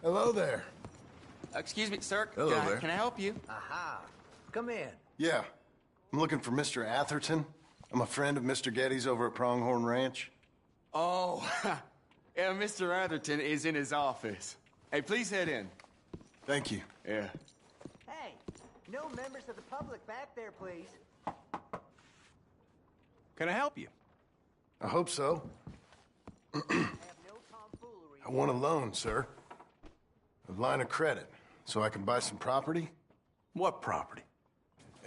Hello there. Excuse me, sir. Hello there. Can I help you? Aha. Come in. Yeah. I'm looking for Mr. Atherton. I'm a friend of Mr. Getty's over at Pronghorn Ranch. Oh, yeah, Mr. Atherton is in his office. Hey, please head in. Thank you. Yeah. Hey, no members of the public back there, please. Can I help you? I hope so. I have no tomfoolery. I want a loan, sir. A line of credit, so I can buy some property. What property?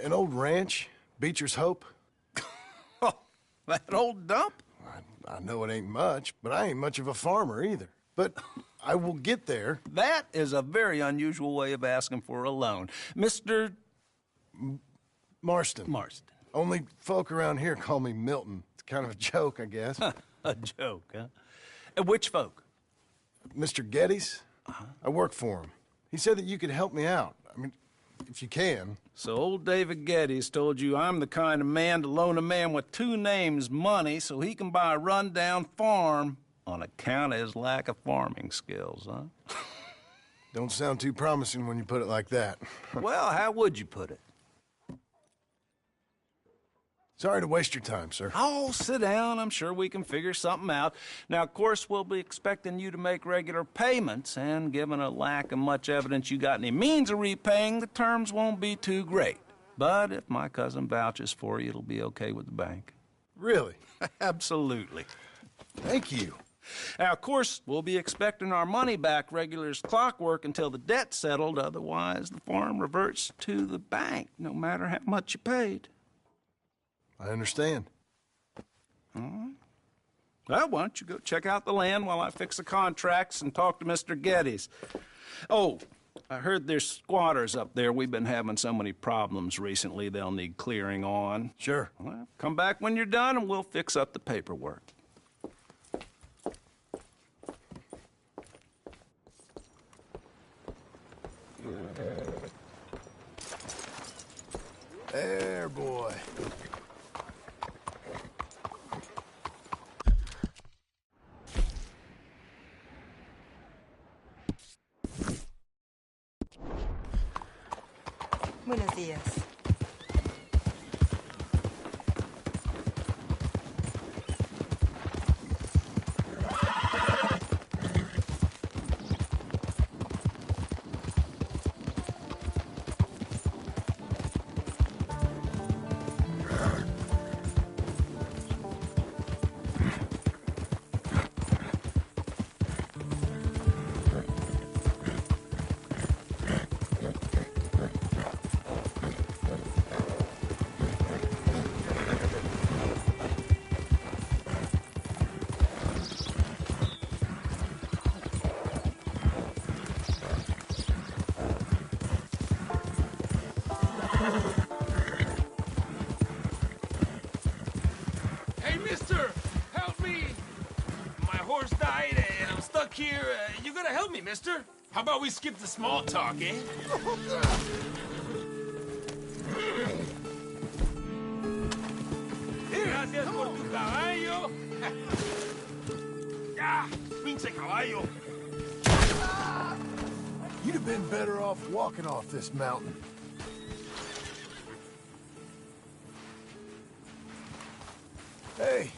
An old ranch, Beecher's Hope. Oh, that old dump? I know it ain't much, but I ain't much of a farmer either. But I will get there. That is a very unusual way of asking for a loan. Mr. Marston. Marston. Only folk around here call me Milton. It's kind of a joke, I guess. A joke, huh? And which folk? Mr. Getty's? I work for him. He said that you could help me out. I mean, if you can. So old David Geddes told you I'm the kind of man to loan a man with two names money so he can buy a rundown farm on account of his lack of farming skills, huh? Don't sound too promising when you put it like that. Well, how would you put it? Sorry to waste your time, sir. Oh, sit down. I'm sure we can figure something out. Now, of course, we'll be expecting you to make regular payments, and given a lack of much evidence you got any means of repaying, the terms won't be too great. But if my cousin vouches for you, it'll be okay with the bank. Really? Absolutely. Thank you. Now, of course, we'll be expecting our money back regular as clockwork until the debt's settled. Otherwise, the farm reverts to the bank, no matter how much you paid. I understand. All right. Well, why don't you go check out the land while I fix the contracts and talk to Mr. Geddes. Oh, I heard there's squatters up there. We've been having so many problems recently, they'll need clearing on. Sure. Well, come back when you're done and we'll fix up the paperwork. There, boy. Buenos días. Hey, mister! Help me! My horse died and I'm stuck here. You gotta help me, mister. How about we skip the small talk, eh? Gracias por tu caballo. Ah, pinche caballo. You'd have been better off walking off this mountain. Hey.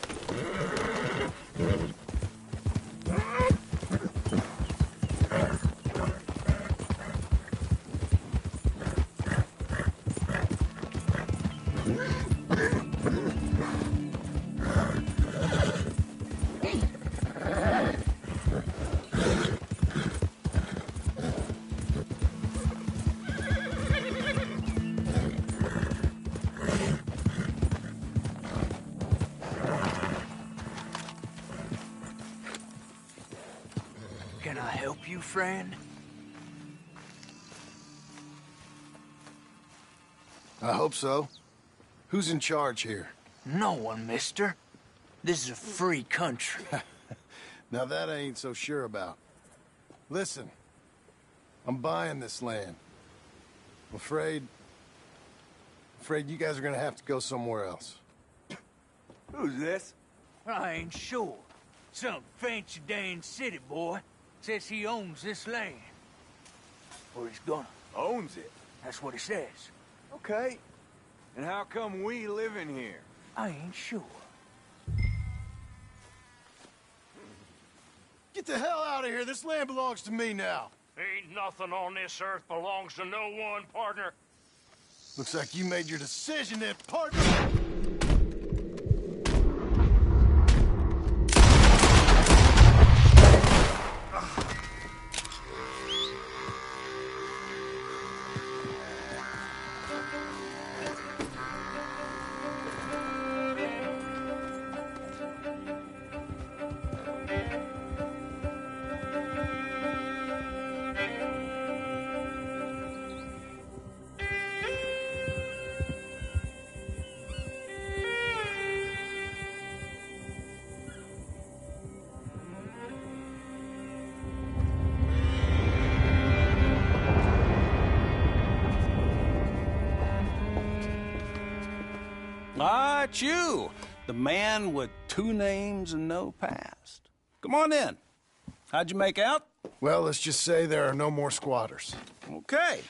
Can I help you, friend? I hope so. Who's in charge here? No one, mister. This is a free country. Now that I ain't so sure about. Listen, I'm buying this land. I'm afraid you guys are gonna have to go somewhere else. Who's this? I ain't sure. Some fancy Dan city boy says he owns this land. Or he's gonna. Owns it. That's what he says. Okay. And how come we live in here? I ain't sure. Get the hell out of here. This land belongs to me now. Ain't nothing on this earth belongs to no one, partner. Looks like you made your decision then, partner. Ah, it's you, the man with 2 names and no past. Come on in. How'd you make out? Well, let's just say there are no more squatters. Okay.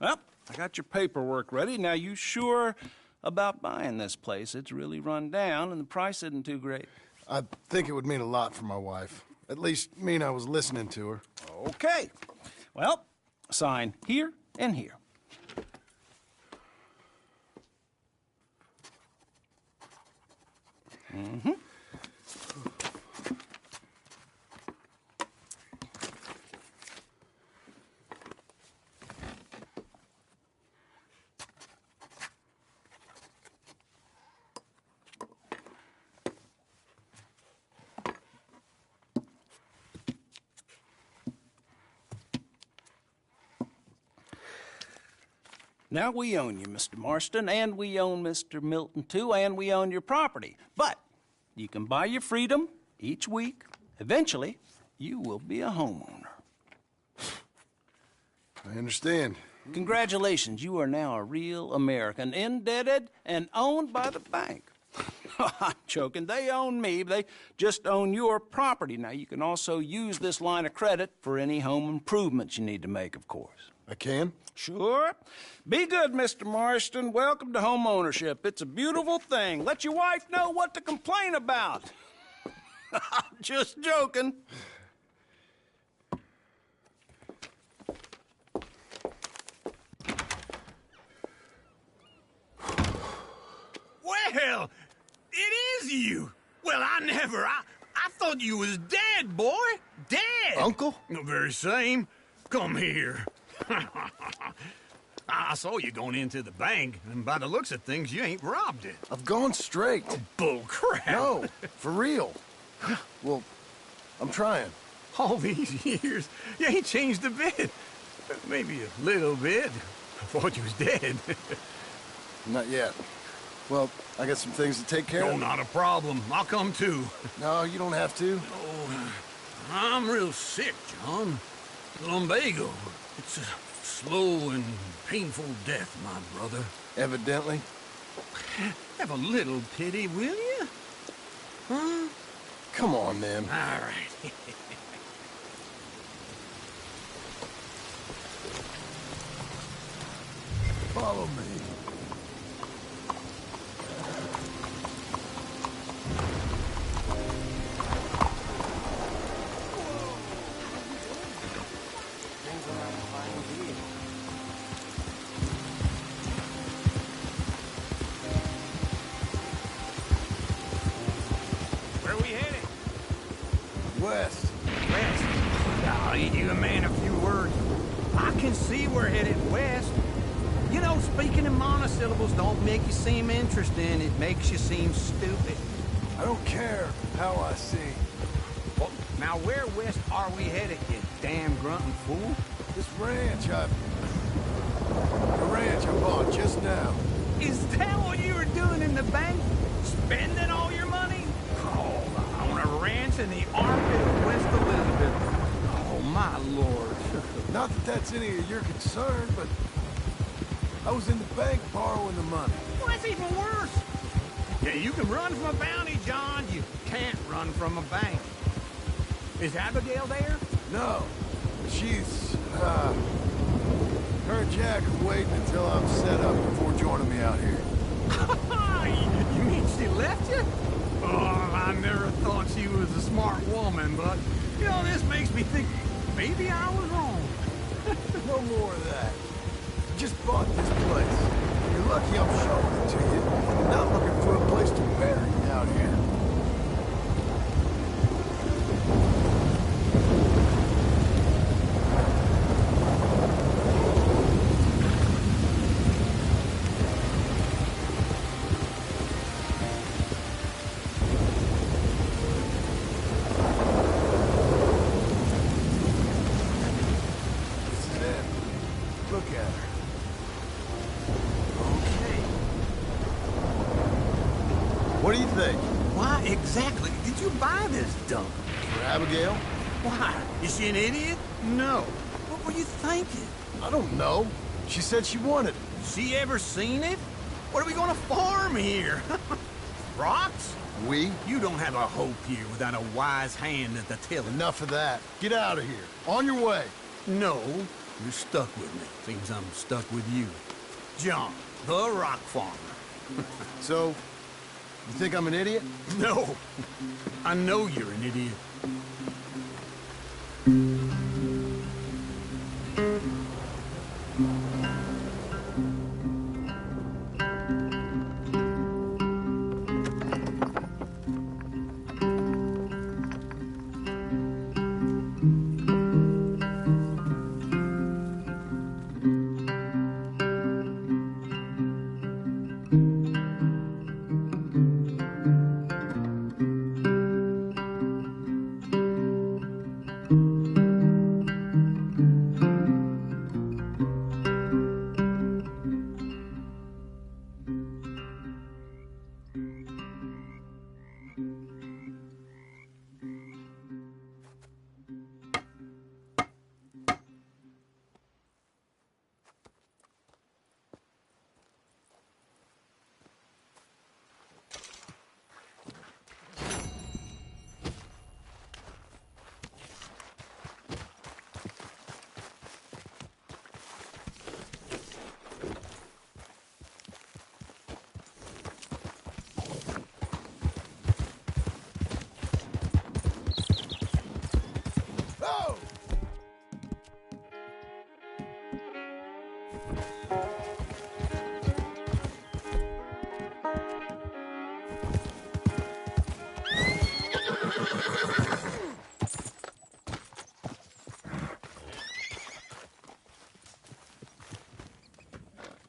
Well, I got your paperwork ready. Now, you sure about buying this place? It's really run down, and the price isn't too great. I think it would mean a lot for my wife. At least mean I was listening to her. Okay. Well, sign here and here. Mm-hmm. Now, we own you, Mr. Marston, and we own Mr. Milton, too, and we own your property. But you can buy your freedom each week. Eventually, you will be a homeowner. I understand. Congratulations, you are now a real American, indebted and owned by the bank. I'm joking. They own me. They just own your property. Now, you can also use this line of credit for any home improvements you need to make, of course. I can? Sure. Be good, Mr. Marston. Welcome to home ownership. It's a beautiful thing. Let your wife know what to complain about. Just joking. Well, it is you. Well, I thought you was dead, boy. Dead. Uncle? The very same. Come here. I saw you going into the bank, and by the looks of things, you ain't robbed it. I've gone straight. Bull crap. No, for real. Well, I'm trying. All these years, you ain't changed a bit. Maybe a little bit. I thought you was dead. Not yet. Well, I got some things to take care No, of. not a problem. I'll come too. No, you don't have to. Oh, I'm real sick, John. Lumbago. It's a slow and painful death, my brother. Evidently. Have a little pity, will you? Huh? Come on, then. All right. Follow me. Where we headed? West. West. Now, ain't you a man of few words? I can see we're headed west. You know, speaking in monosyllables don't make you seem interesting. It makes you seem stupid. I don't care how I see. Well, now, where west are we headed, you damn grunting fool? This ranch I bought just now. Is that what you were doing in the bank? Spending all your money? Oh, on a ranch in the armpit of West Elizabeth. Oh, my lord. Not that that's any of your concern, but I was in the bank borrowing the money. Well, that's even worse. Yeah, you can run from a bounty, John. You can't run from a bank. Is Abigail there? No, she's, Her and Jack are waiting until I'm set up before joining me out here. You mean she left you? Oh, I never thought she was a smart woman, but, you know, this makes me think maybe I was wrong. No more of that. Just bought this place. You're lucky I'm showing it to you. I'm not looking for a place to bury out here. What do you think? Why exactly did you buy this dump? For Abigail? Why? Is she an idiot? No. What were you thinking? I don't know. She said she wanted it. She ever seen it? What are we gonna farm here? Rocks? We? You don't have a hope here without a wise hand at the tiller. Enough of that. Get out of here. On your way. No, you're stuck with me. Seems I'm stuck with you. John, the rock farmer. So, you think I'm an idiot? No, I know you're an idiot.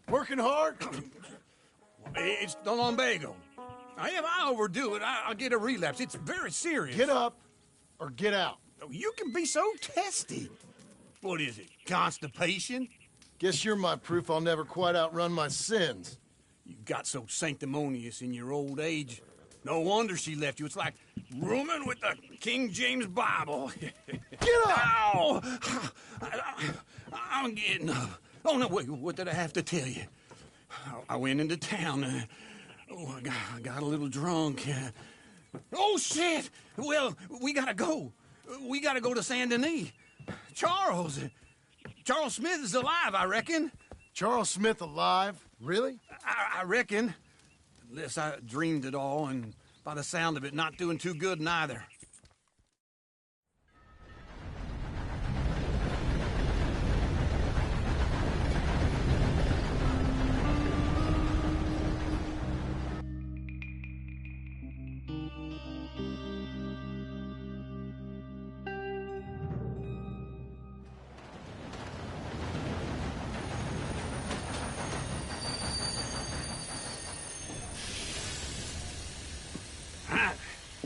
Working hard? It's the lumbago. If I overdo it, I'll get a relapse. It's very serious. Get up or get out. You can be so testy. What is it, constipation? Guess you're my proof I'll never quite outrun my sins. You got so sanctimonious in your old age. No wonder she left you. It's like rooming with the King James Bible. Get up! Ow! I'm getting up. Oh, no, wait, what did I have to tell you? I went into town. I got a little drunk. Oh, shit! Well, we gotta go. We gotta go to Saint Denis. Charles Smith is alive, I reckon. Charles Smith alive? Really? I reckon. Unless I dreamed it all, and by the sound of it, not doing too good neither.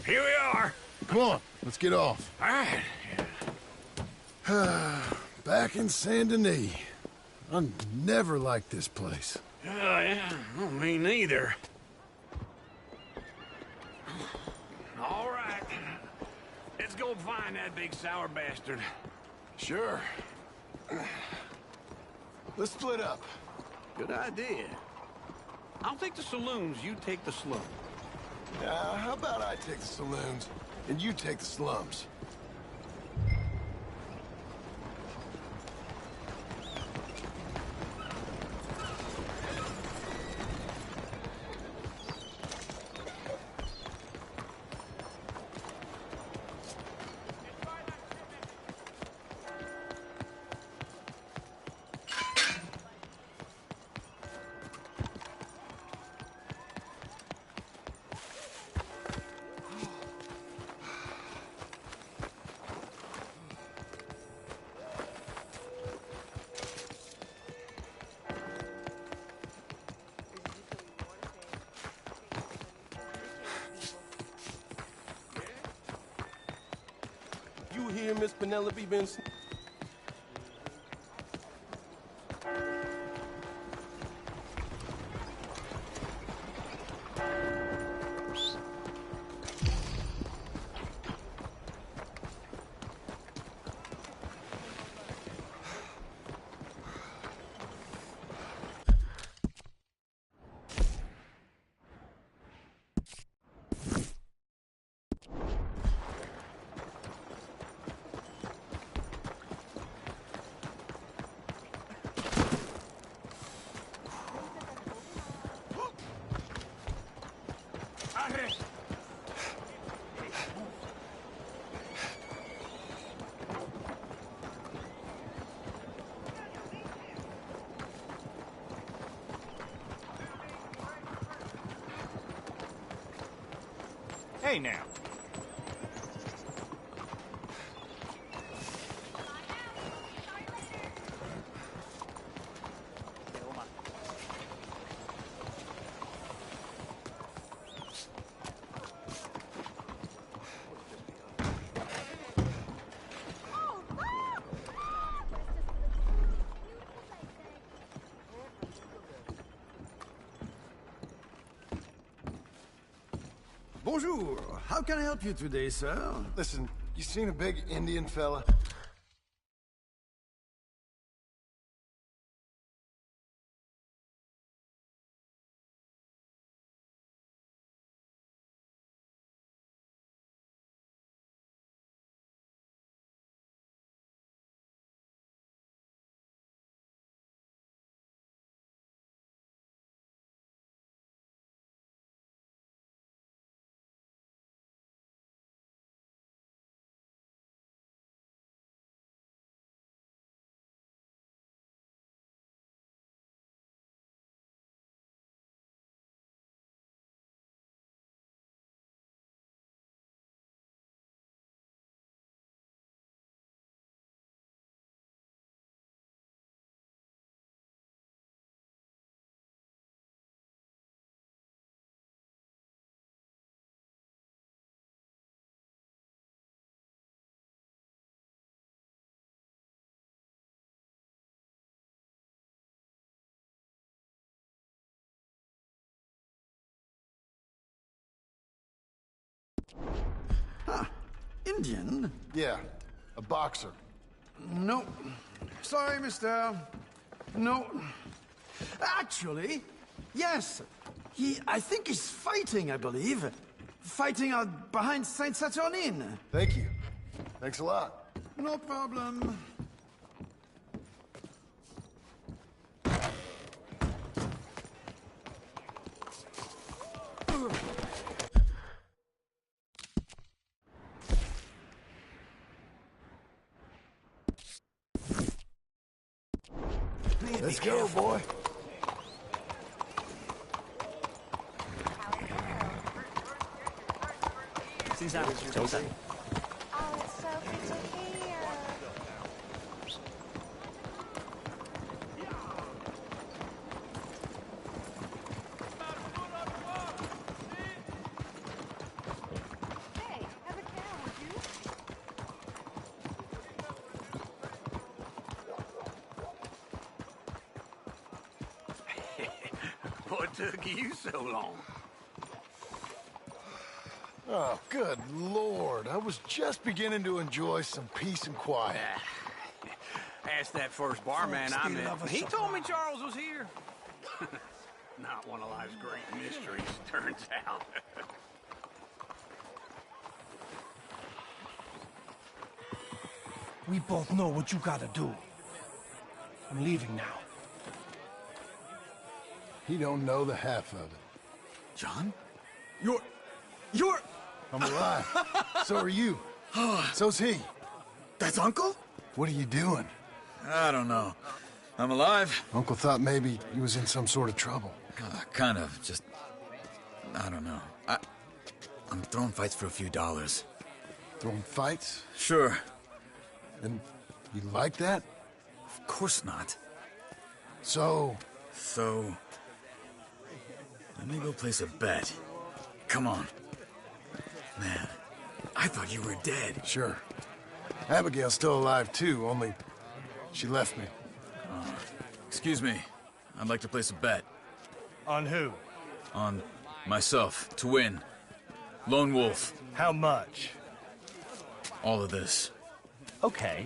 Here we are. Come on, let's get off. All right. Back in Saint Denis. I never liked this place. Yeah, well, me neither. All right. Let's go find that big sour bastard. Sure. Let's split up. Good idea. I'll take the saloons, you take the slums. How about I take the saloons, and you take the slums? hear Miss Penelope been... Hey now. Bonjour. How can I help you today, sir? Listen, you seen a big Indian fella? Indian? Yeah, a boxer. No. Sorry, mister. No. Actually, yes. I think he's fighting, I believe. Fighting out behind Saint Saturnin. Thank you. Thanks a lot. No problem. Let's go, boy. Oh, it's so good to hear. Hey, have a cow, would you? What took you so long? Oh, good Lord. I was just beginning to enjoy some peace and quiet. Asked that first barman I met. He told me Charles was here. Not one of life's great mysteries, turns out. We both know what you gotta do. I'm leaving now. He don't know the half of it. John? You're... I'm alive. So are you. So's he. That's Uncle? What are you doing? I don't know. I'm alive. Uncle thought maybe he was in some sort of trouble. Kind of. Just... I don't know. I'm throwing fights for a few dollars. Throwing fights? Sure. And you like that? Of course not. So... Let me go place a bet. Come on. Man, I thought you were dead. Sure. Abigail's still alive, too, only she left me. Excuse me. I'd like to place a bet. On who? On myself, to win. Lone Wolf. How much? All of this. Okay.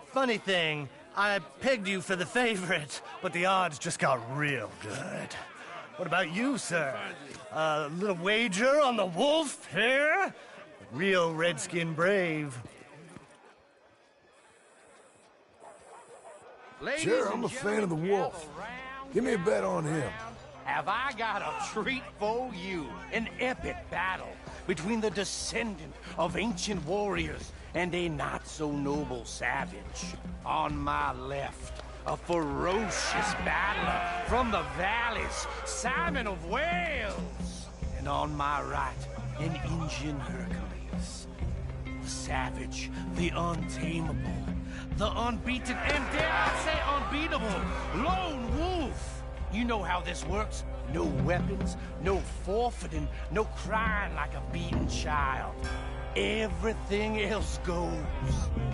Funny thing, I pegged you for the favorite, but the odds just got real good. What about you, sir? A little wager on the wolf here? Real redskin brave. Sure, I'm a fan of the wolf. Give me a bet on him. Have I got a treat for you? An epic battle between the descendant of ancient warriors and a not-so-noble savage. On my left, a ferocious battler from the valleys, Simon of Wales. And on my right, an Indian Hercules. The savage, the untamable, the unbeaten, and dare I say unbeatable, Lone Wolf. You know how this works. No weapons, no forfeiting, no crying like a beaten child. Everything else goes.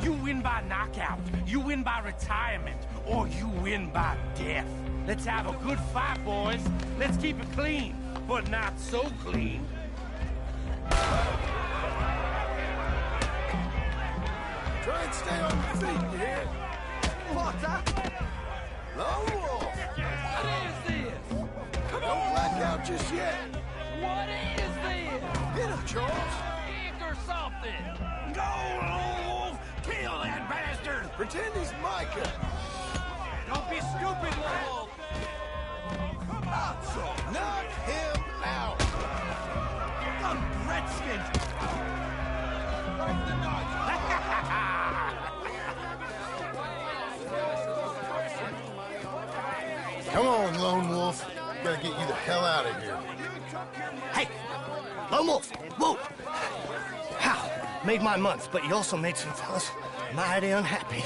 You win by knockout, you win by retirement, or you win by death. Let's have a good fight, boys. Let's keep it clean, but not so clean. Try and stay on your feet, you hear? What's up? Lone Wolf! What is this? Don't black out just yet. What is this? Hit him, Charles. Kick or something? Go, Lone Wolf! Kill that bastard! Pretend he's Micah. Don't be stupid, Lowell. Knock him out. I'm Redskin! Come on, Lone Wolf. Gotta get you the hell out of here. Hey! Lone Wolf! Whoa! How? Made my month, but you also made some fellas mighty unhappy.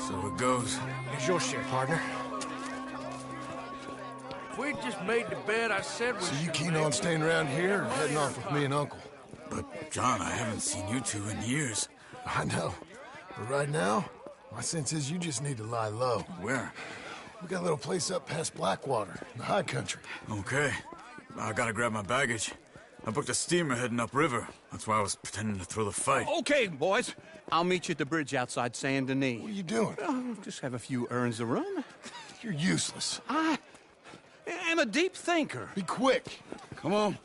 So it goes. Here's your share, partner. If we just made the bed I said we So you should keen make, on staying around here or heading off with me and Uncle? But, John, I haven't seen you two in years. I know. But right now, my sense is you just need to lie low. Where? We got a little place up past Blackwater, in the high country. Okay. I gotta grab my baggage. I booked a steamer heading upriver. That's why I was pretending to throw the fight. Okay, boys. I'll meet you at the bridge outside Saint Denis. What are you doing? Oh, just have a few errands to run. You're useless. I am a deep thinker. Be quick. Come on.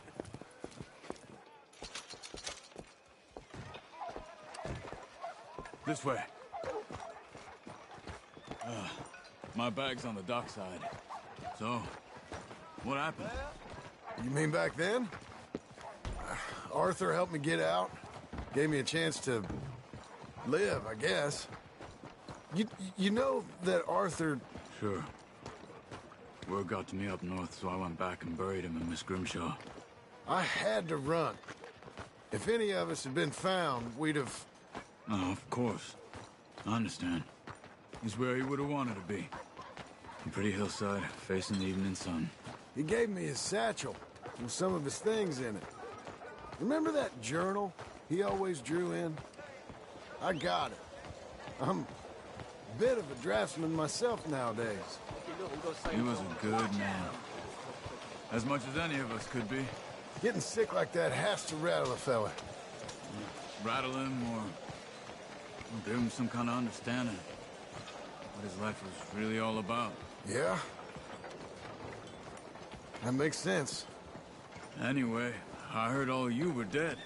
This way. My bag's on the dockside. So, what happened? You mean back then? Arthur helped me get out. Gave me a chance to live, I guess. You know that Arthur... Sure. Word got to me up north, so I went back and buried him in Miss Grimshaw. I had to run. If any of us had been found, we'd have... Oh, of course. I understand. He's where he would have wanted to be. A pretty hillside, facing the evening sun. He gave me his satchel with some of his things in it. Remember that journal he always drew in? I got it. I'm a bit of a draftsman myself nowadays. He was a good man. As much as any of us could be. Getting sick like that has to rattle a fella. Rattle him or give him some kind of understanding. What his life was really all about. Yeah? That makes sense. Anyway, I heard all you were dead.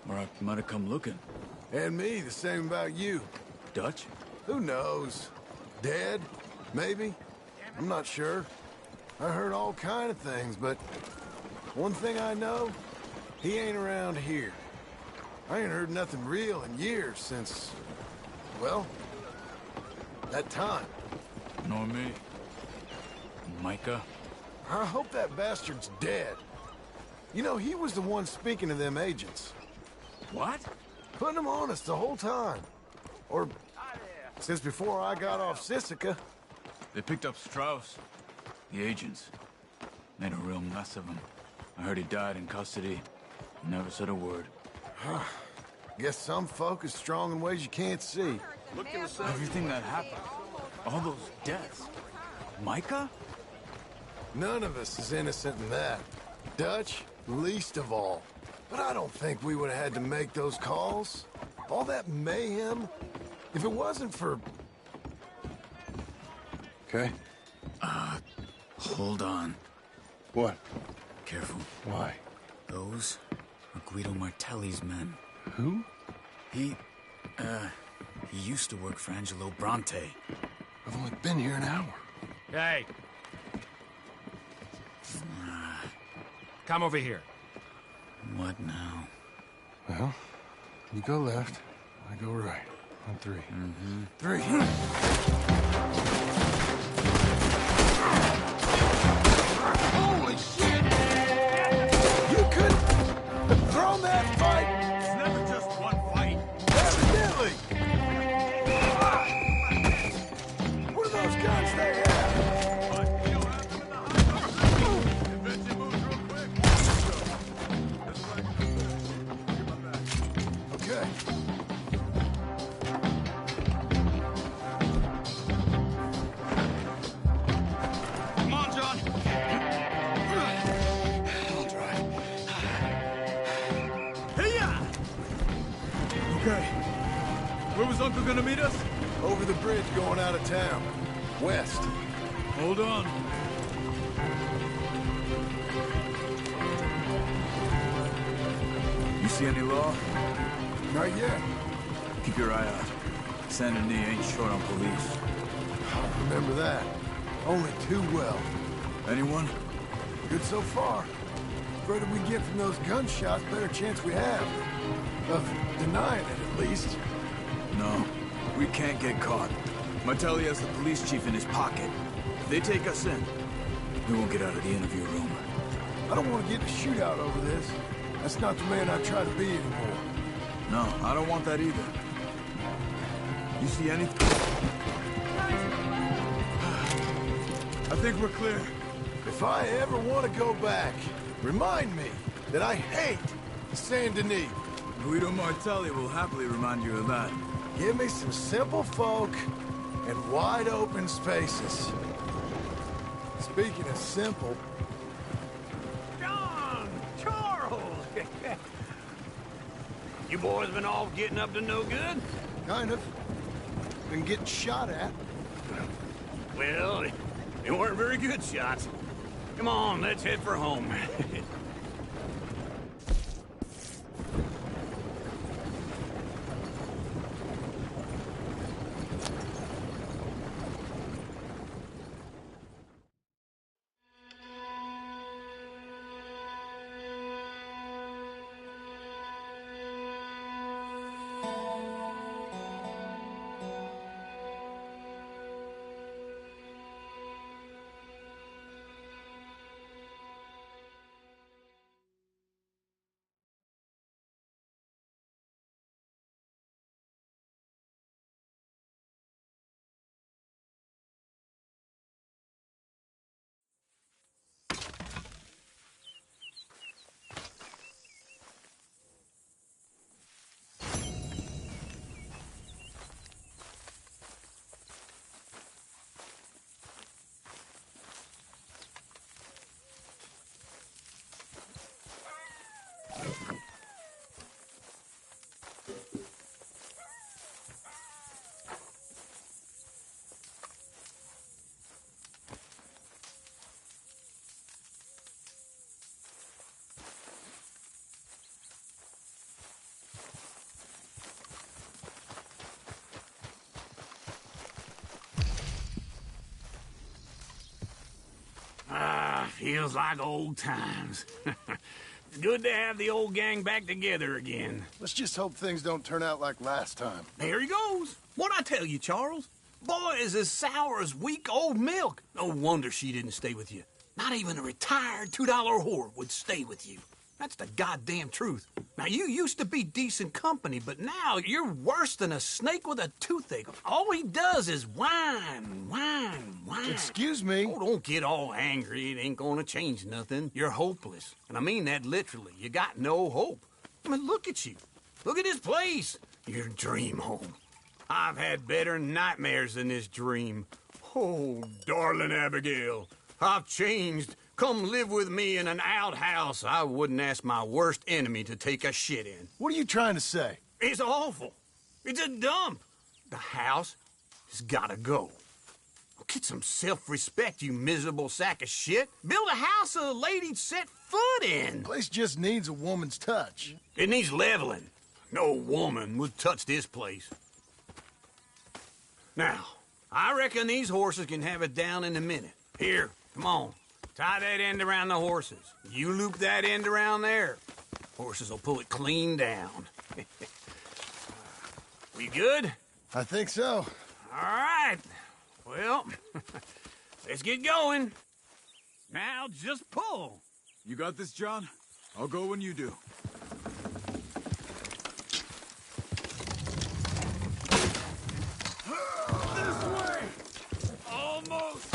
Or I might have come looking. And me, the same about you. Dutch? Who knows? Dead? Maybe? I'm not sure. I heard all kind of things, but one thing I know, he ain't around here. I ain't heard nothing real in years since, well, that time. Nor me. Micah? I hope that bastard's dead. You know, he was the one speaking to them agents. What? Putting them on us the whole time. Or since before I got off Sisika. They picked up Strauss. The agents. Made a real mess of him. I heard he died in custody. Never said a word. Guess some folk is strong in ways you can't see. Look at everything that happened. All those deaths. Micah? None of us is innocent in that. Dutch, least of all. But I don't think we would have had to make those calls. All that mayhem. If it wasn't for... Okay? Hold on. What? Careful. Why? Those are Guido Martelli's men. Who? He used to work for Angelo Bronte. I've only been here an hour. Hey. Come over here. What now? Well, you go left, I go right. On three. Mm-hmm. Three. Holy shit! You could have thrown that fight! It's never just one fight. Evidently! What are those guns they have? But you don't have them in the hot. If Vinci moves real quick. That's right. Get my back. Okay. Come on, John. I'll drive. Hey-ya! Okay. Where was Uncle gonna meet us? Over the bridge going out of town. West. Hold on. You see any law? Not yet. Keep your eye out. Saint Denis ain't short on police. Remember that. Only too well. Anyone? Good so far. Further we get from those gunshots, better chance we have. Of denying it, at least. No. We can't get caught. Martelli has the police chief in his pocket. If they take us in, we won't get out of the interview room. I don't want to get in a shootout over this. That's not the man I try to be anymore. No, I don't want that either. You see anything? I think we're clear. If I ever want to go back, remind me that I hate Saint Denis. Guido Martelli will happily remind you of that. Give me some simple folk and wide open spaces. Speaking of simple, John! Charles! You boys been all getting up to no good? kind of. Been getting shot at. Well, they weren't very good shots. Come on, let's head for home. Feels like old times. It's good to have the old gang back together again. Let's just hope things don't turn out like last time. There he goes. What'd I tell you, Charles? Boy is as sour as weak old milk. No wonder she didn't stay with you. Not even a retired $2 whore would stay with you. That's the goddamn truth. Now, you used to be decent company, but now you're worse than a snake with a toothache. All he does is whine, whine, whine. Excuse me? Oh, don't get all angry. It ain't gonna change nothing. You're hopeless. And I mean that literally. You got no hope. I mean, look at you. Look at this place. Your dream home. I've had better nightmares than this dream. Oh, darling Abigail, I've changed. Come live with me in an outhouse I wouldn't ask my worst enemy to take a shit in. What are you trying to say? It's awful. It's a dump. The house has gotta go. Get some self-respect, you miserable sack of shit. Build a house a lady'd set foot in. The place just needs a woman's touch. It needs leveling. No woman would touch this place. Now, I reckon these horses can have it down in a minute. Here, come on. Tie that end around the horses. You loop that end around there. Horses will pull it clean down. We good? I think so. All right. Well, let's get going. Now just pull. You got this, John? I'll go when you do. This way! Almost!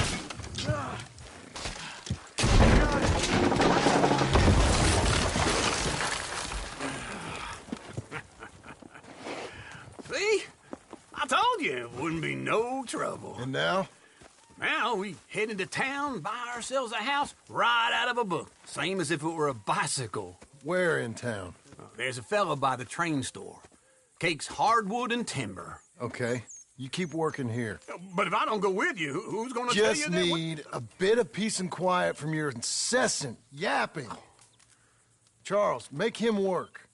See? I told you it wouldn't be no trouble. And now? Now we head into town, buy ourselves a house right out of a book. Same as if it were a bicycle. Where in town? There's a fella by the train store. Cakes hardwood and timber. Okay. You keep working here. But if I don't go with you, who's gonna tell you Just that? need a bit of peace and quiet from your incessant yapping. Charles, make him work.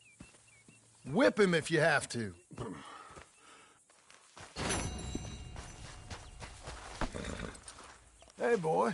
Whip him if you have to. Hey, boy.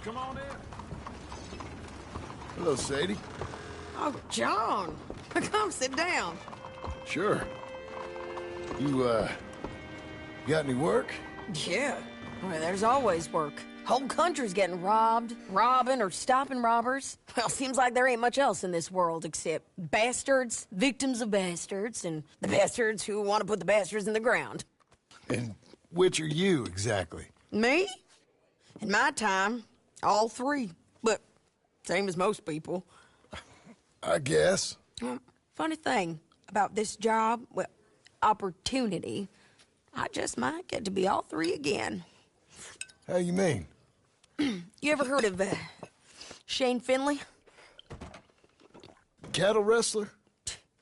Come on in. Hello, Sadie. Oh, John. Come sit down. Sure. You got any work? Yeah. Well, there's always work. Whole country's getting robbed, robbing, or stopping robbers. Well, seems like there ain't much else in this world except bastards, victims of bastards, and the bastards who want to put the bastards in the ground. And which are you, exactly? Me? In my time, all three. But same as most people. I guess. Funny thing about this job, well, opportunity, I just might get to be all three again. How you mean? You ever heard of Shane Finley? Cattle wrestler?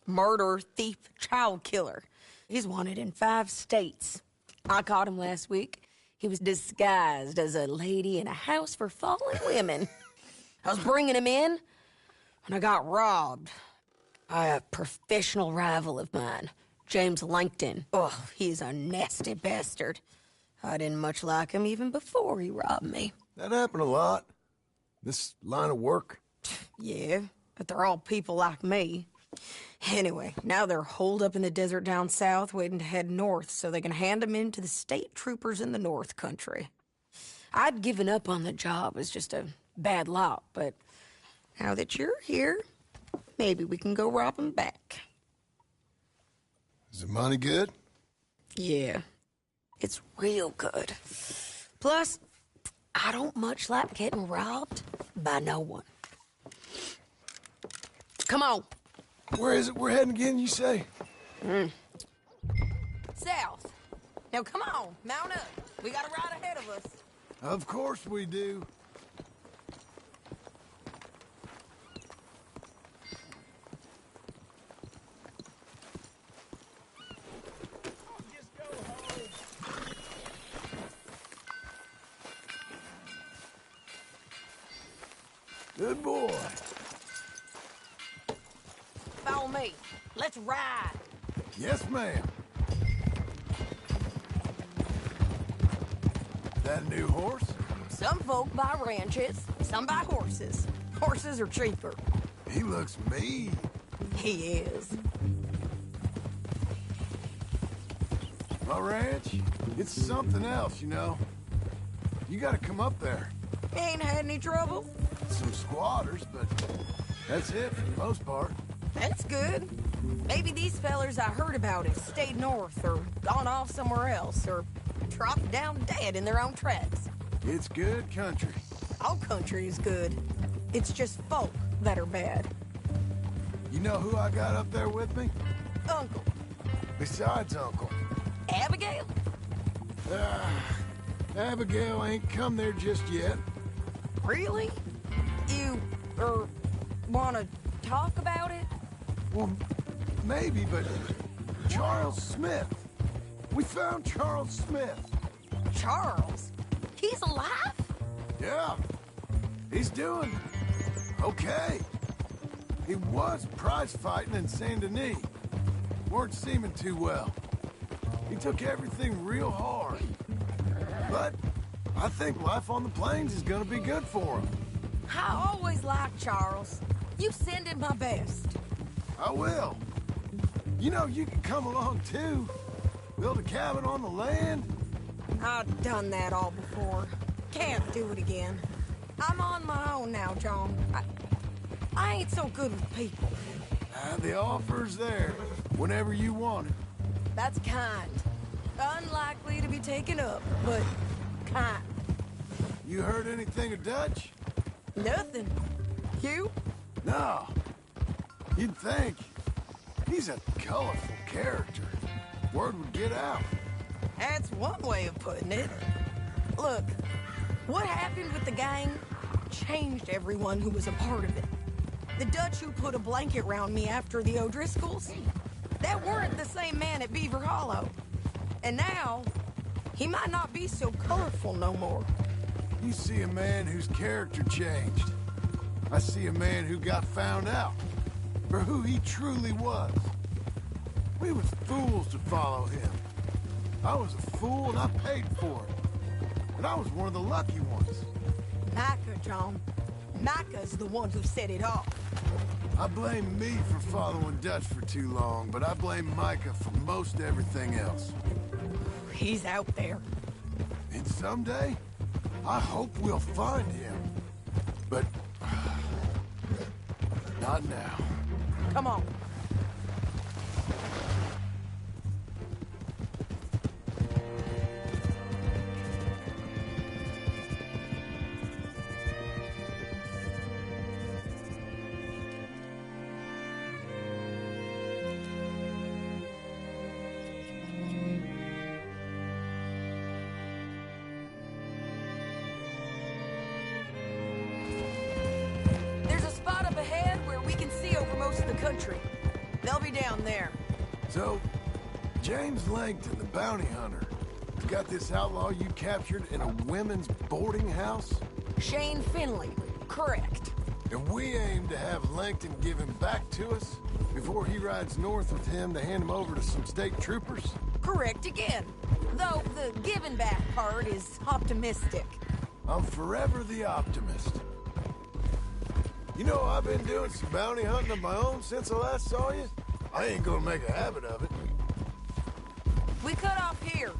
Murderer, thief, child killer. He's wanted in 5 states. I caught him last week. He was disguised as a lady in a house for fallen women. I was bringing him in, and I got robbed by a professional rival of mine, James Langton. Oh, he's a nasty bastard. I didn't much like him even before he robbed me. That happened a lot. This line of work. Yeah, but they're all people like me. Anyway, now they're holed up in the desert down south, waiting to head north so they can hand them in to the state troopers in the north country. I'd given up on the job as just a bad lot, but now that you're here, maybe we can go rob them back. Is the money good? Yeah, it's real good. Plus, I don't much like getting robbed by no one. Come on. Where is it we're heading again, you say? South. Now come on, mount up. We got a ride ahead of us. Of course we do. Good boy. Follow me. Let's ride. Yes, ma'am. That a new horse? Some folk buy ranches, some buy horses. Horses are cheaper. He looks mean. He is. My ranch, it's something else, you know. You gotta come up there. Ain't had any trouble? Some squatters, but that's it for the most part. That's good. Maybe these fellers I heard about have stayed north or gone off somewhere else or dropped down dead in their own tracks. It's good country. All country is good. It's just folk that are bad. You know who I got up there with me? Uncle. Besides Uncle. Abigail? Abigail ain't come there just yet. Really? You, wanna talk about it? Well, maybe, but Charles Smith. We found Charles Smith. Charles? He's alive? Yeah. He's doing okay. He was prize fighting in Saint Denis. Weren't seeming too well. He took everything real hard. But I think life on the plains is gonna be good for him. I always liked Charles. You send him my best. I will. You know, you can come along too. Build a cabin on the land. I've done that all before. Can't do it again. I'm on my own now, John. I ain't so good with people. The offer's there whenever you want it. That's kind. Unlikely to be taken up, but kind. You heard anything of Dutch? Nothing. You? No. You'd think. He's a colorful character. Word would get out. That's one way of putting it. Look, what happened with the gang changed everyone who was a part of it. The Dutch who put a blanket round me after the O'Driscolls, that weren't the same man at Beaver Hollow. And now, he might not be so colorful no more. You see a man whose character changed. I see a man who got found out for who he truly was. We was fools to follow him. I was a fool and I paid for it. And I was one of the lucky ones. Micah, John. Micah's the one who set it off. I blame me for following Dutch for too long, but I blame Micah for most everything else. He's out there. And someday, I hope we'll find him. But not now. Come on. There's a spot up ahead where we can see over most of the country. They'll be down there. So, James Langton, the bounty hunter, has got this outlaw you captured in a women's boarding house? Shane Finley. Correct. And we aim to have Langton give him back to us before he rides north with him to hand him over to some state troopers? Correct again. Though the giving back part is optimistic. I'm forever the optimist. You know, I've been doing some bounty hunting of my own since I last saw you. I ain't gonna make a habit of it. We cut off here.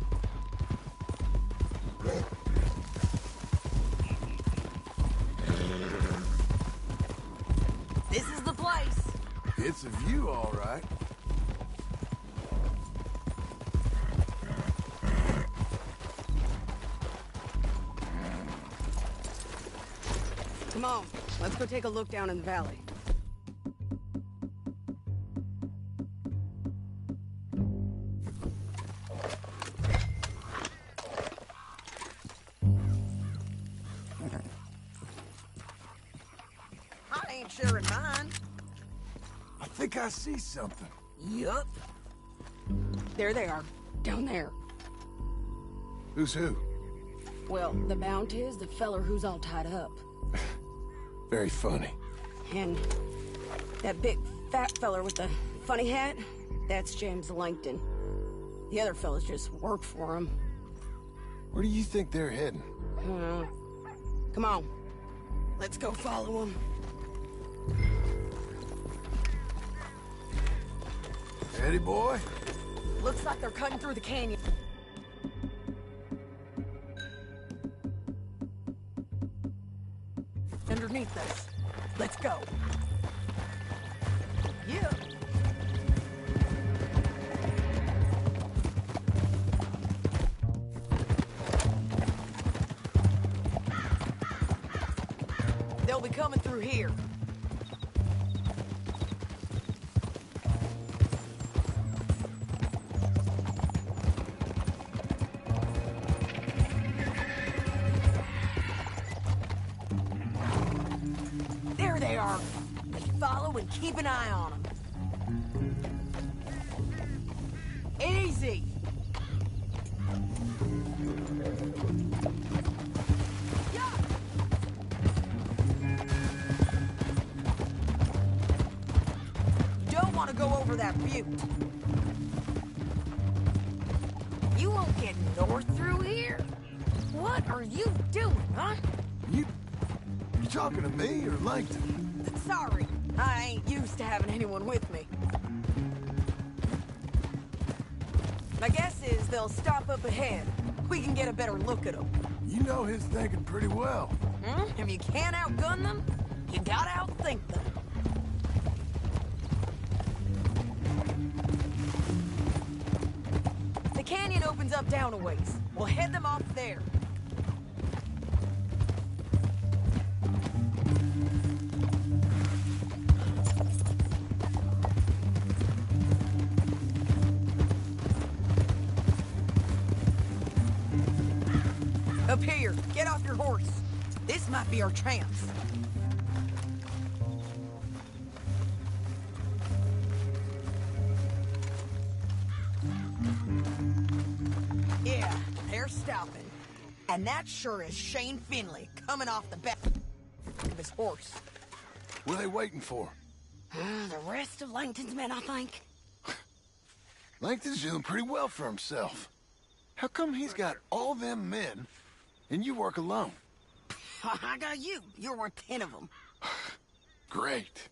This is the place. It's a view, all right. Come on, let's go take a look down in the valley. I ain't sharing mine. I think I see something. Yup. There they are, down there. Who's who? Well, the bounty is the feller who's all tied up. Very funny. And that big fat feller with the funny hat, that's James Langton. The other fellas just work for him. Where do you think they're heading? Come on, let's go follow them. Ready, boy? Looks like they're cutting through the canyon. Underneath us. Let's go. Yeah. They'll be coming through here. There they are. Let's follow and keep an eye on them. Easy. Don't want to go over that butte. You won't get north through here? What are you doing, huh? You talking to me or Langton? Sorry, I ain't used to having anyone with me. My guess is they'll stop up ahead. We can get a better look at them. You know his thinking pretty well. If you can't outgun them, you gotta outthink them. The canyon opens up down a ways. We'll head them off there. Up here, get off your horse. This might be our chance. Yeah, they're stopping. And that sure is Shane Finley coming off the back of his horse. What are they waiting for? The rest of Langton's men, I think. Langton's doing pretty well for himself. How come he's got all them men and you work alone? I got you. You're worth 10 of them. Great.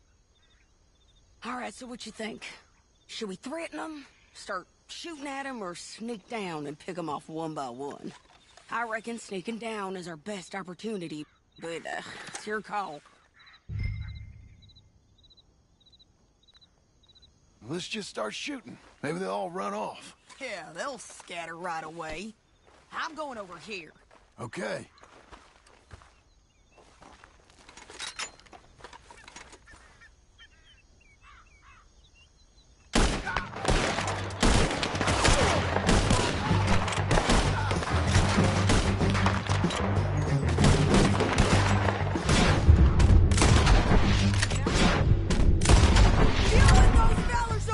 All right, so what you think? Should we threaten them, start shooting at them, or sneak down and pick them off one by one? I reckon sneaking down is our best opportunity, but it's your call. Let's just start shooting. Maybe they'll all run off. Yeah, they'll scatter right away. I'm going over here. Okay. Feeling those fellas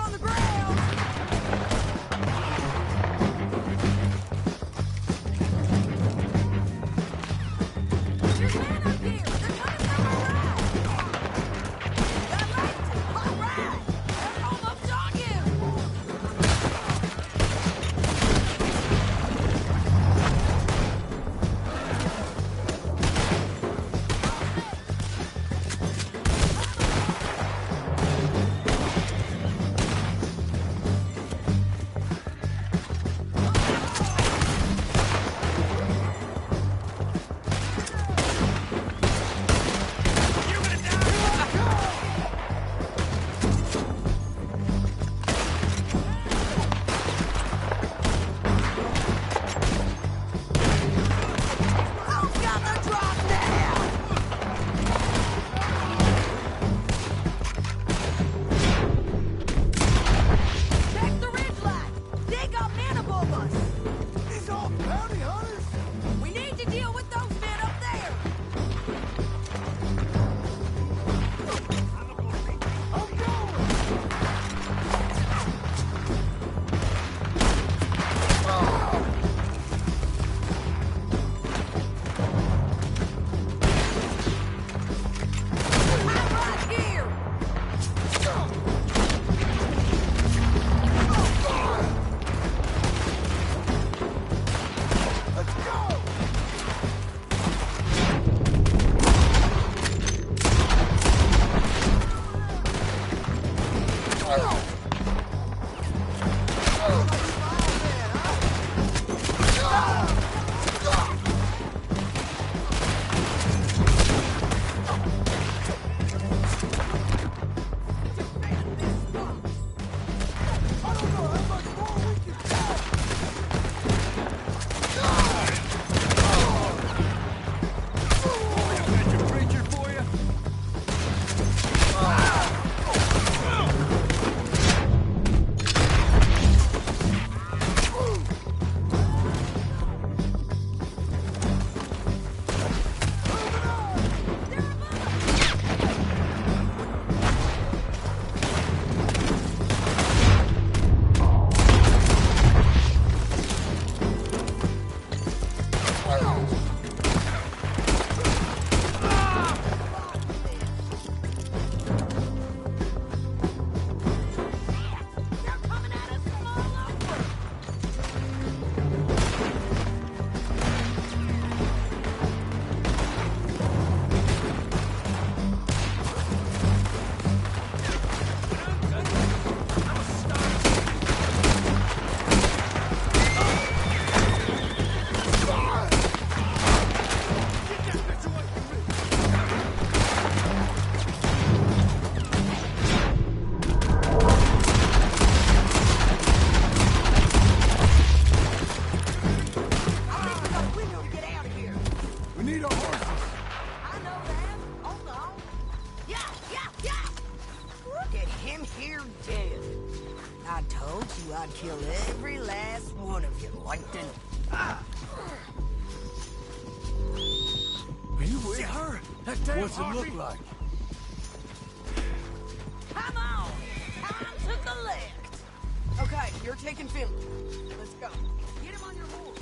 I'd kill every last one of you, Langton. Are you with her? That damn What's it look like? Come on! Time to collect! Okay, you're taking Finley. Let's go. Get him on your horse.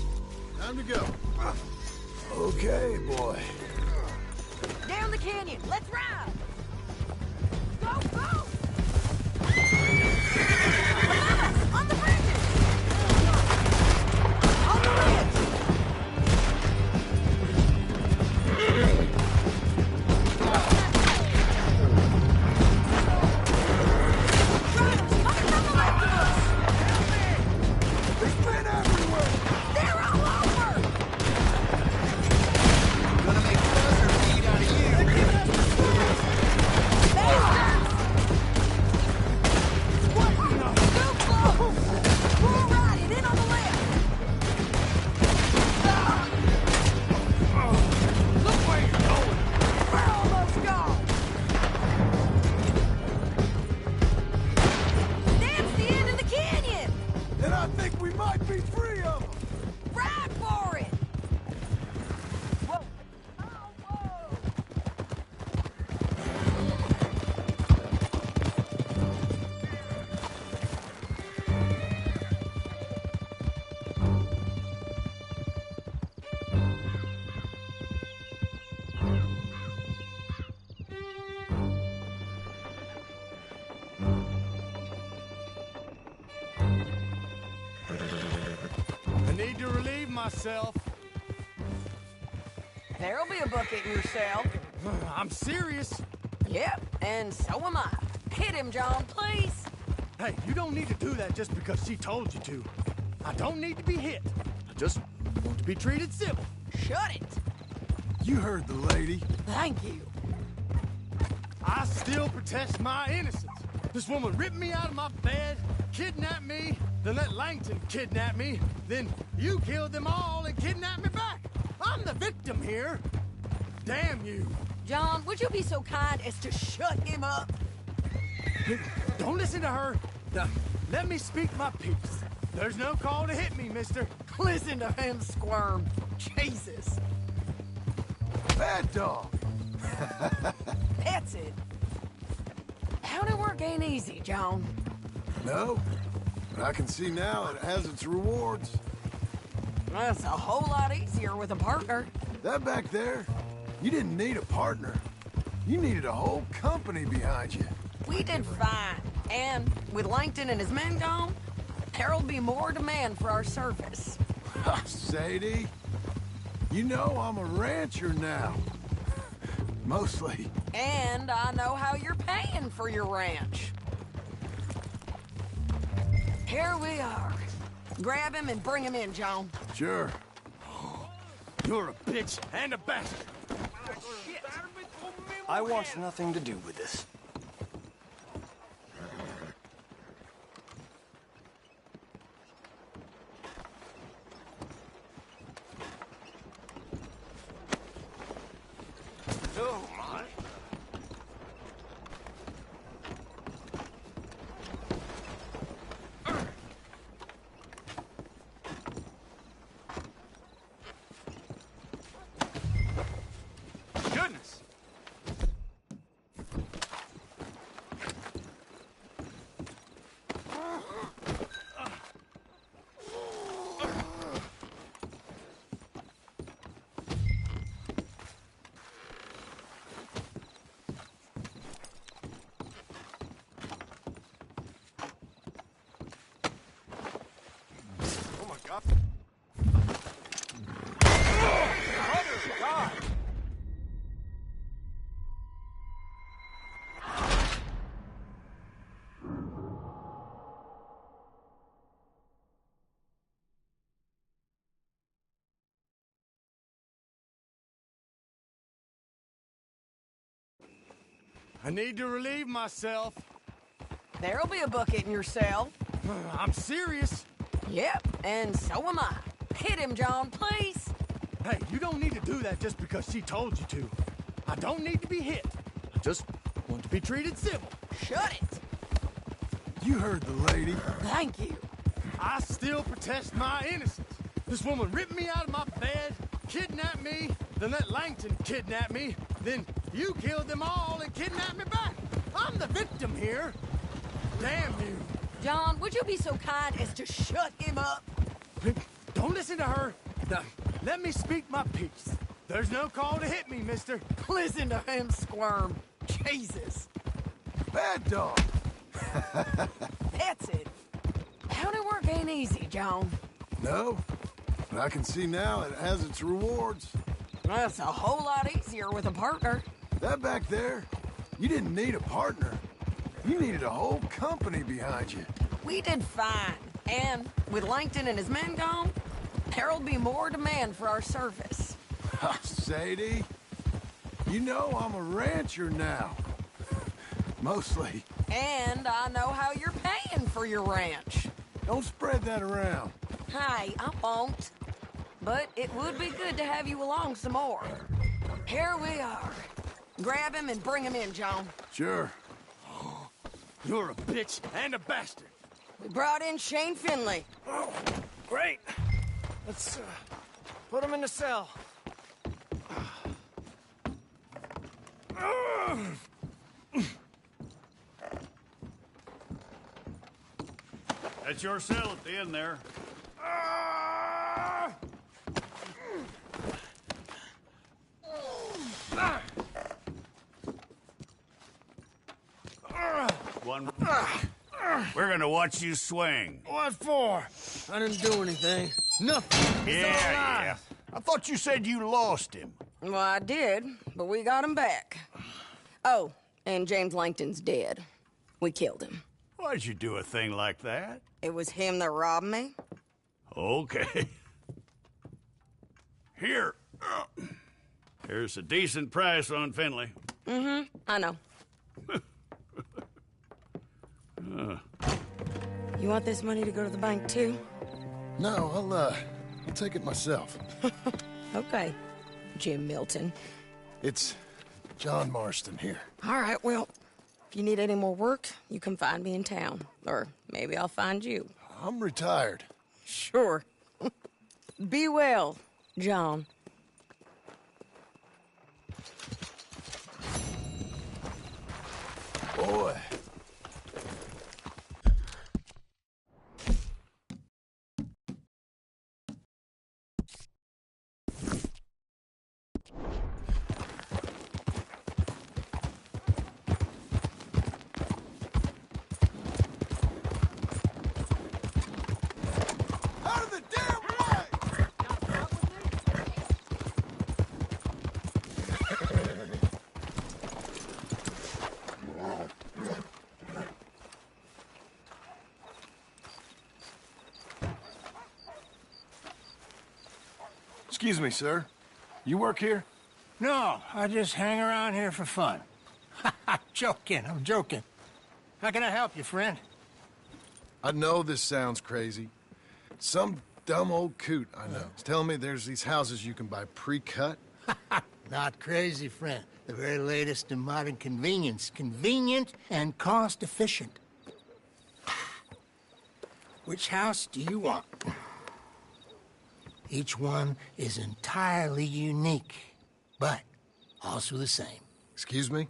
Time to go. Okay, boy. Down the canyon. Let's ride! Go, go! On the bridges! On the ridge! Need to relieve myself. There'll be a bucket in your cell. I'm serious. Yep, and so am I. Hit him, John, please. Hey, you don't need to do that just because she told you to. I don't need to be hit. I just want to be treated civil. Shut it. You heard the lady. Thank you. I still protest my innocence. This woman ripped me out of my bed, kidnapped me, then let Langton kidnap me, then you killed them all and kidnapped me back. I'm the victim here. Damn you. John, would you be so kind as to shut him up? Don't listen to her. Now, let me speak my piece. There's no call to hit me, mister. Listen to him squirm. Jesus. Bad dog. That's it. How'd work ain't easy, John. No, but I can see now it has its rewards. That's a whole lot easier with a partner. That back there, you didn't need a partner. You needed a whole company behind you. We did fine. And with Langton and his men gone, there'll be more demand for our service. Sadie, you know I'm a rancher now. Mostly. And I know how you're paying for your ranch. Here we are. Grab him and bring him in, John. Sure. You're a bitch and a bastard. I want nothing to do with this. Oh, my. Goodness. Oh my God. God. I need to relieve myself. There'll be a bucket in your cell. I'm serious. Yep, and so am I. Hit him, John, please. Hey, you don't need to do that just because she told you to. I don't need to be hit. I just want to be treated civil. Shut it. You heard the lady. Thank you. I still protest my innocence. This woman ripped me out of my bed, kidnapped me, then let Langton kidnap me, then you killed them all and kidnapped me back. I'm the victim here. Damn you. John, would you be so kind as to shut him up? Don't listen to her. Now, let me speak my piece. There's no call to hit me, mister. Listen to him squirm. Jesus. Bad dog. That's it. County work ain't easy, John. No, but I can see now it has its rewards. That's a whole lot easier with a partner. That back there, you didn't need a partner. You needed a whole company behind you. We did fine. And with Langton and his men gone, there'll be more demand for our service. Sadie, you know I'm a rancher now. Mostly. And I know how you're paying for your ranch. Don't spread that around. Hey, I won't. But it would be good to have you along some more. Here we are. Grab him and bring him in, John. Sure. You're a bitch and a bastard. We brought in Shane Finley. Oh, great. Let's put him in the cell. That's your cell at the end there. One. We're gonna watch you swing. What for? I didn't do anything. Nothing. It's all lies. I thought you said you lost him. Well, I did, but we got him back. Oh, and James Langton's dead. We killed him. Why'd you do a thing like that? It was him that robbed me. Okay. Here. Here's a decent price on Finley. Mm-hmm, I know. You want this money to go to the bank, too? No, I'll take it myself. Okay, Jim Milton. It's John Marston here. All right, well, if you need any more work, you can find me in town. Or maybe I'll find you. I'm retired. Sure. Be well, John. Boy. Out of the damn way! Excuse me, sir. You work here? No, I just hang around here for fun. I'm joking. How can I help you, friend? I know this sounds crazy. Some dumb old coot I know is telling me there's these houses you can buy pre-cut. Not crazy, friend. The very latest in modern convenience. Convenient and cost-efficient. Which house do you want? Each one is entirely unique, but also the same. Excuse me?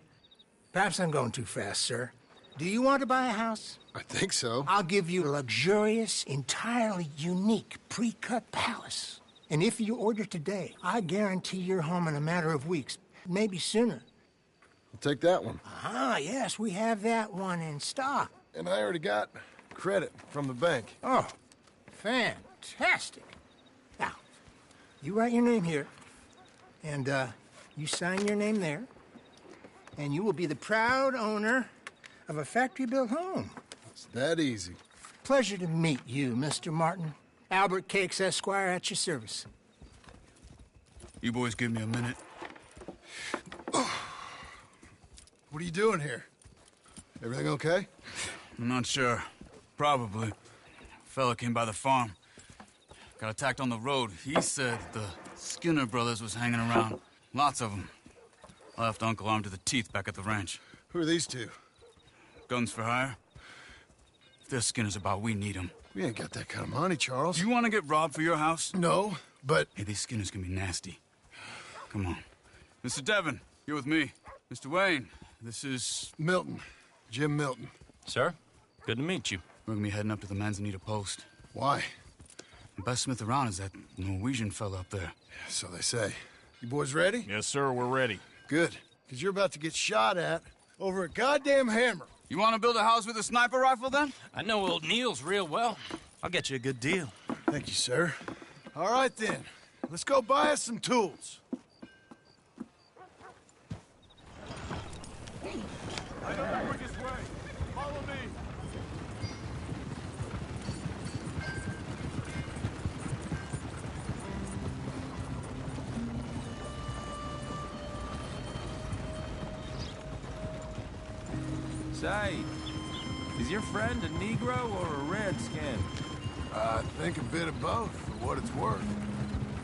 Perhaps I'm going too fast, sir. Do you want to buy a house? I think so. I'll give you a luxurious, entirely unique pre-cut palace. And if you order today, I guarantee you're home in a matter of weeks, maybe sooner. I'll take that one. Ah, yes, we have that one in stock. And I already got credit from the bank. Oh, fantastic. Now, you write your name here, and you sign your name there, and you will be the proud owner of a factory-built home. It's that easy. Pleasure to meet you, Mr. Martin. Albert Cakes, Esquire, at your service. You boys give me a minute. What are you doing here? Everything okay? I'm not sure. Probably. Fella came by the farm. Got attacked on the road. He said the Skinner brothers was hanging around. Lots of them. I left Uncle armed to the teeth back at the ranch. Who are these two? Guns for hire? If they're Skinner's about, we need them. We ain't got that kind of money, Charles. You want to get robbed for your house? No, but... Hey, these Skinners can be nasty. Come on. Mr. Devon, you're with me. Mr. Wayne, this is... Milton. Jim Milton. Sir, good to meet you. We're gonna be heading up to the Manzanita Post. Why? The best smith around is that Norwegian fella up there. Yeah, so they say. You boys ready? Yes, sir, we're ready. Good. Because you're about to get shot at over a goddamn hammer. You want to build a house with a sniper rifle, then? I know old Neil's real well. I'll get you a good deal. Thank you, sir. All right, then. Let's go buy us some tools. I know the quickest way. Follow me. Say, is your friend a Negro or a Redskin? I think a bit of both, for what it's worth.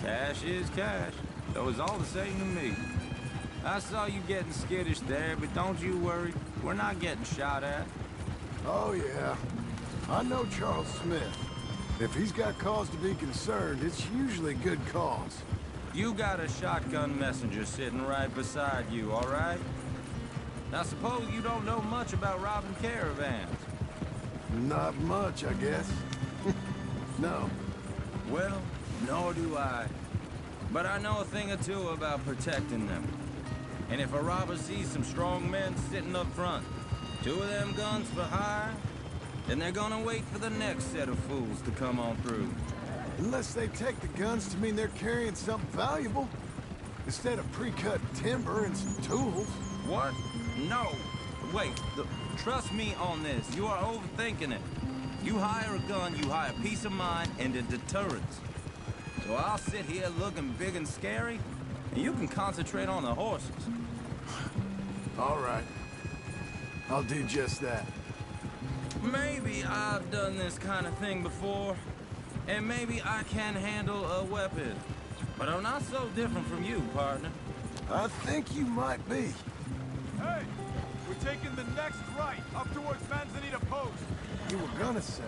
Cash is cash, though it's all the same to me. I saw you getting skittish there, but don't you worry. We're not getting shot at. Oh, yeah. I know Charles Smith. If he's got cause to be concerned, it's usually good cause. You got a shotgun messenger sitting right beside you, all right? Now, suppose you don't know much about robbing caravans. Not much, I guess. No. Well, nor do I. But I know a thing or two about protecting them. And if a robber sees some strong men sitting up front, 2 of them guns for hire, then they're gonna wait for the next set of fools to come on through. Unless they take the guns to mean they're carrying something valuable. Instead of pre-cut timber and some tools. What? No. Wait, trust me on this. You are overthinking it. You hire a gun, you hire peace of mind and a deterrence. So I'll sit here looking big and scary, and you can concentrate on the horses. All right. I'll do just that. Maybe I've done this kind of thing before, and maybe I can handle a weapon. But I'm not so different from you, partner. I think you might be. Hey, we're taking the next right, up towards Manzanita Post. You were gonna say...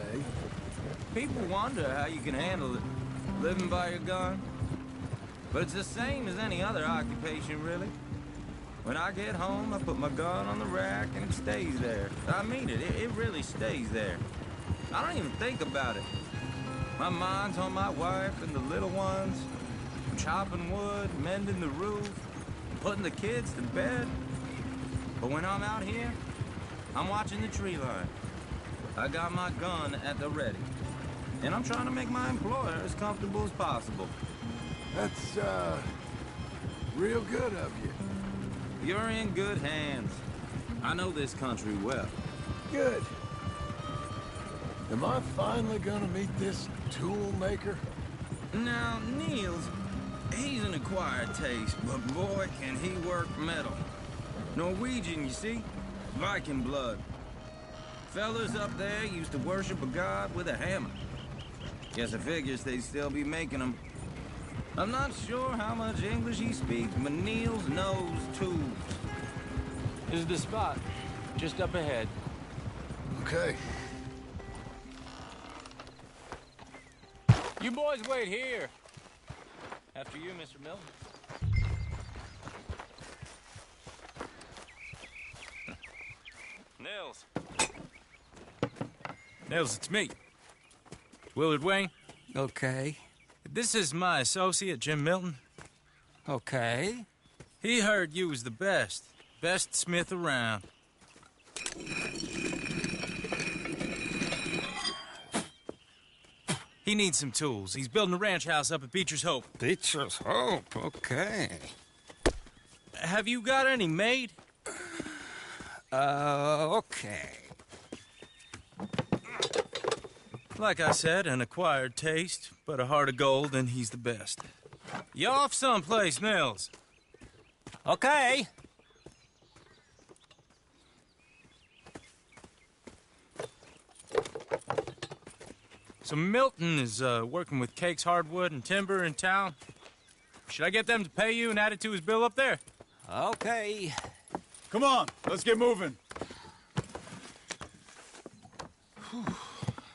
People wonder how you can handle it, living by your gun. But it's the same as any other occupation, really. When I get home, I put my gun on the rack and it stays there. I mean it, it really stays there. I don't even think about it. My mind's on my wife and the little ones. I'm chopping wood, mending the roof, putting the kids to bed. But when I'm out here, I'm watching the tree line. I got my gun at the ready. And I'm trying to make my employer as comfortable as possible. That's, real good of you. You're in good hands. I know this country well. Good. Am I finally gonna meet this tool maker? Now, Niels, He's an acquired taste, but boy, can he work metal. Norwegian, you see? Viking blood. Fellas up there used to worship a god with a hammer. Guess I figures they'd still be making them. I'm not sure how much English he speaks, but Niels knows tools. This is the spot. Just up ahead. Okay. You boys wait here. After you, Mr. Milton. Nils. Nils, it's me. Willard Wayne. Okay. This is my associate, Jim Milton. Okay. He heard you was the best. Best smith around. He needs some tools. He's building a ranch house up at Beecher's Hope. Beecher's Hope, okay. Have you got any made? Okay. Like I said, an acquired taste, but a heart of gold, and he's the best. You off someplace, Nils? Okay. So Milton is working with Cake's Hardwood and Timber in town. Should I get them to pay you and add it to his bill up there? Okay. Come on, let's get moving.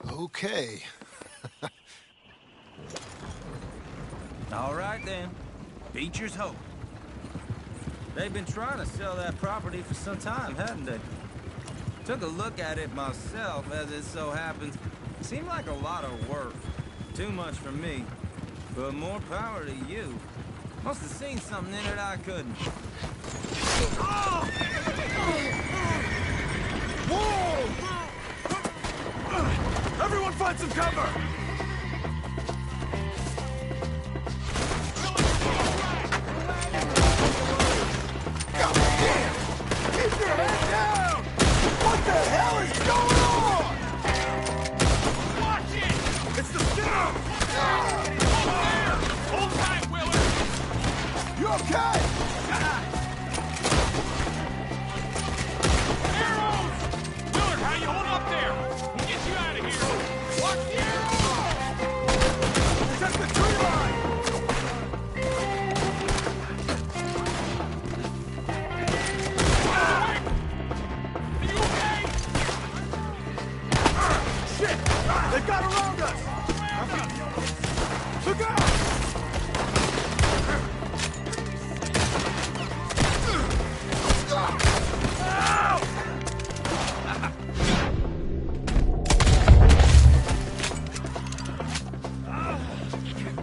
Okay. All right, then. Beecher's Hope. They've been trying to sell that property for some time, haven't they? Took a look at it myself, as it so happens. Seemed like a lot of work. Too much for me. But more power to you. Must have seen something in it I couldn't. Whoa! Everyone find some cover! God damn! Keep your head down! What the hell is going on? Watch it! It's the Skinner! Hold tight, Willard! You okay? Arrows! Willard, how you hold up there? We'll get you out of here. Watch the arrows! It's at the tree line! Are you okay? Shit! They've got around us! Look out!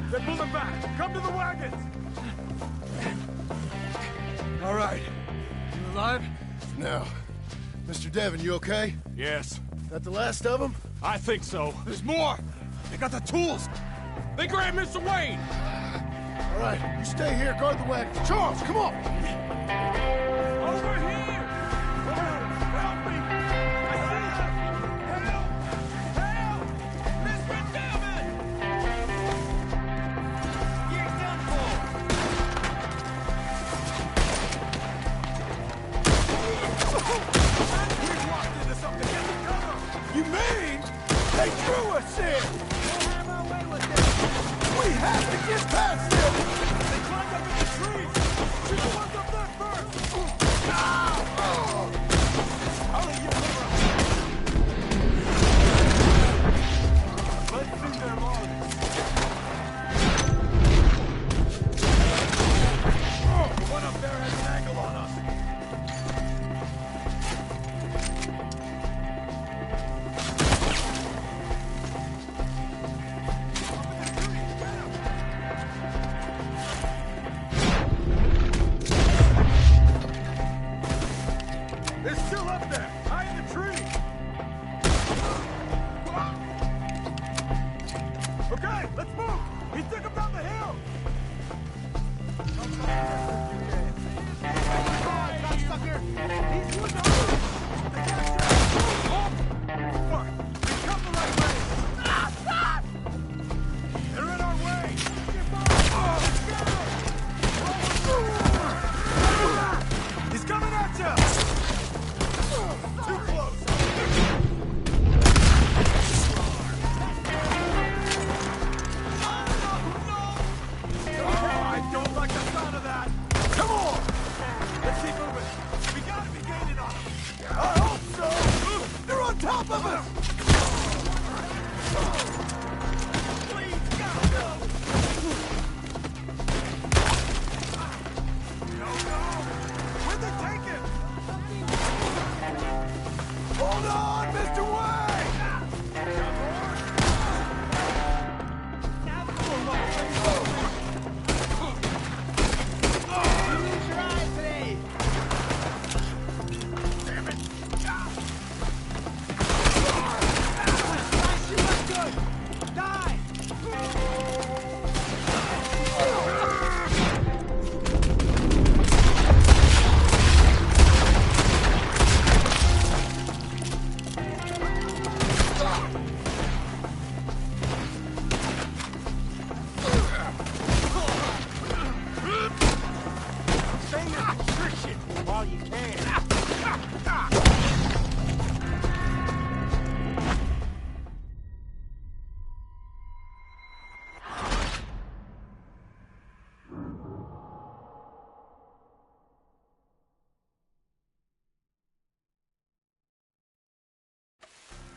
They're pulling back! Come to the wagons! All right. You alive? Now, Mr. Devon, you okay? Yes. That the last of them? I think so. There's more! They got the tools! They grabbed Mr. Wayne! All right, you stay here, guard the wagons. Charles, come on! Over here! Help me! Help! Help! Mr. Devon! You're done for! We've walked into something to get the cover! You mean they drew us in? We'll have our way with this! We have to get past them! They climbed up in the trees! Shoot the ones up there first! I'll let you cover up. Let's see their logs. Oh, one up there has an angle on us. They're still up there, high in the tree. Okay, let's move. He took him down the hill. Cocksucker. He's with us. Fuck. They come the right way. They're in our way. Get by. Oh,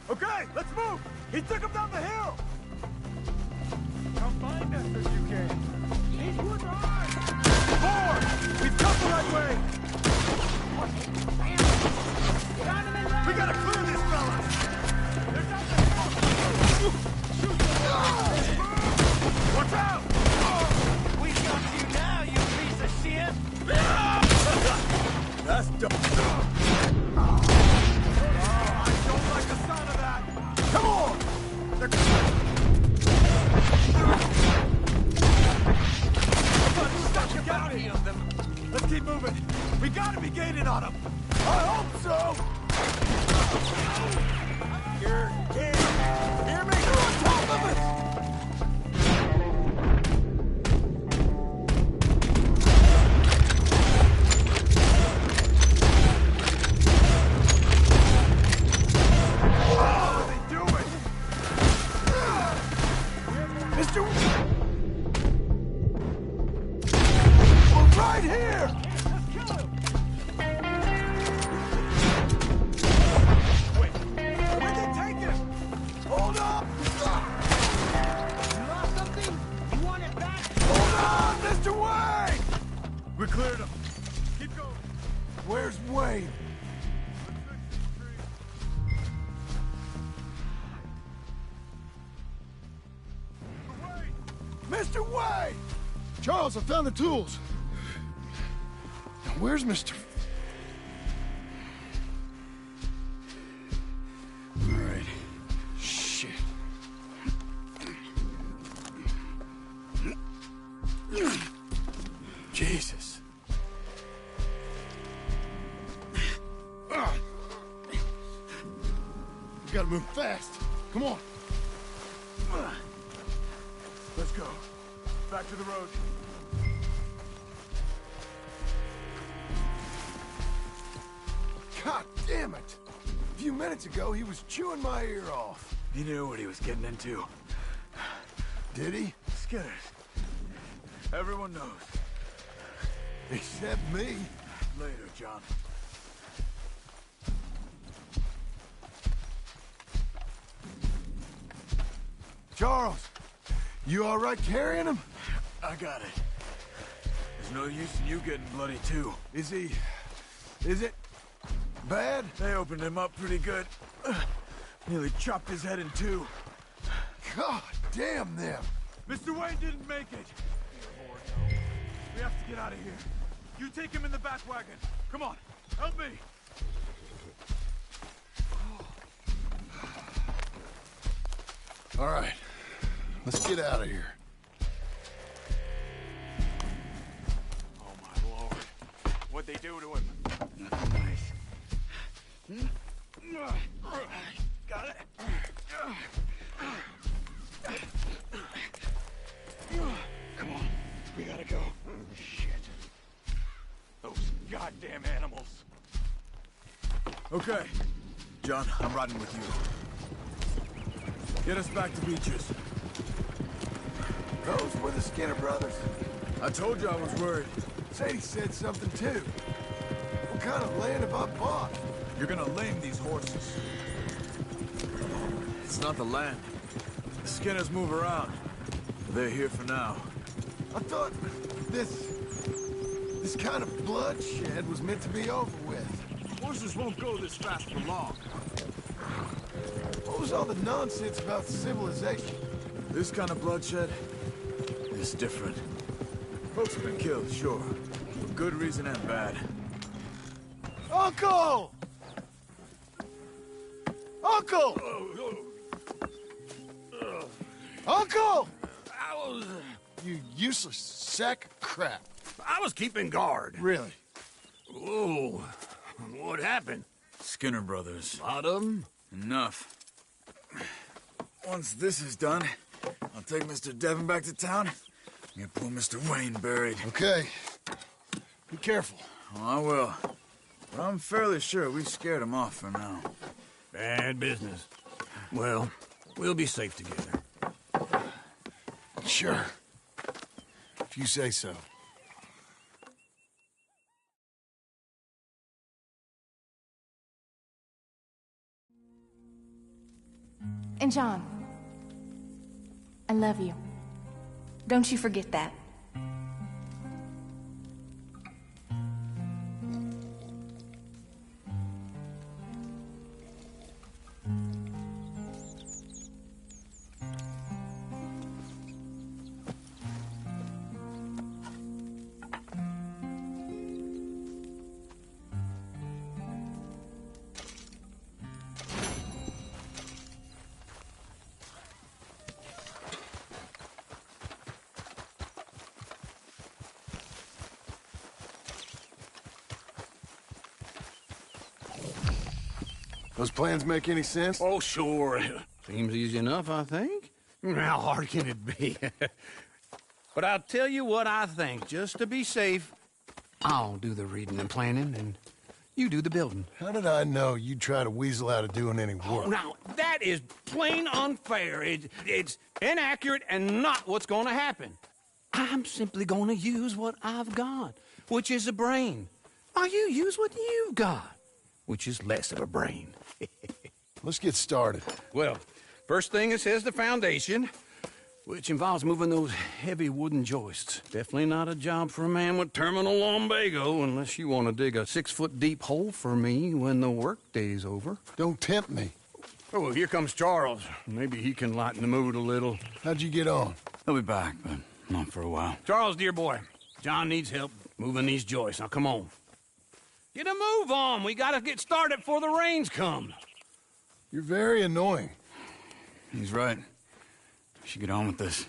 Okay, let's move! He took him down the hill! Come find us if you can. These woods are ours! Forward! We've come the right way! We gotta clear this fella! They're down the hill! Shoot them! Watch out! We got you now, you piece of shit! That's dumb. I don't like the sound of that! Come on! Of them. Let's keep moving. We gotta be gaining on them. I hope so. You're dead. Hear me? They're on top of us. What are they doing? Mr. Right here! Let's kill him! Wait, where'd they take him? Hold up! You lost something? You want it back? Hold on, Mr. Wayne! We cleared him. Keep going. Where's Wayne? Mr. Wayne! Charles, I found the tools. Now, where's Mr. All right. Shit. Jesus. We gotta move fast. Come on. Let's go. Back to the road. God damn it! A few minutes ago, he was chewing my ear off. He knew what he was getting into. Did he? Skinners. Everyone knows. Except me. Later, John. Charles, you all right carrying him? I got it. There's no use in you getting bloody, too. Is it bad? They opened him up pretty good. Nearly chopped his head in two. God damn them. Mr. Wayne didn't make it. We have to get out of here. You take him in the back wagon. Come on, help me. All right, let's get out of here. Oh, my Lord. What'd they do to him? Nothing nice. Got it. Come on. We gotta go. Shit. Those goddamn animals. Okay. John, I'm riding with you. Get us back to Beaches. Those were the Skinner brothers. I told you I was worried. Sadie said something too. What kind of land have I bought? You're gonna lame these horses. It's not the land. The Skinners move around. They're here for now. I thought this kind of bloodshed was meant to be over with. Horses won't go this fast for long. What was all the nonsense about civilization? This kind of bloodshed is different. Folks have been killed, sure. For good reason and bad. Uncle! Uncle! Uncle! You useless sack of crap. I was keeping guard. Really? Oh, what happened? Skinner brothers. Lot of them? Enough. Once this is done, I'll take Mr. Devon back to town. Get poor Mr. Wayne buried. Okay. Be careful. Oh, I will. But I'm fairly sure we scared him off for now. Bad business. Well, we'll be safe together. Sure. If you say so. And John, I love you. Don't you forget that. Those plans make any sense? Oh, sure. Seems easy enough, I think. How hard can it be? But I'll tell you what I think. Just to be safe, I'll do the reading and planning, and you do the building. How did I know you'd try to weasel out of doing any work? Oh, now, that is plain unfair. It's inaccurate and not what's going to happen. I'm simply going to use what I've got, which is a brain. While you use what you've got, which is less of a brain. Let's get started. Well, first thing it says the foundation, which involves moving those heavy wooden joists. Definitely not a job for a man with terminal lumbago unless you want to dig a 6-foot deep hole for me when the workday's over. Don't tempt me. Oh, here comes Charles. Maybe he can lighten the mood a little. How'd you get on? He'll be back, but not for a while. Charles, dear boy, John needs help moving these joists. Now, come on. Get a move on. We gotta get started before the rains come. You're very annoying. He's right. We should get on with this.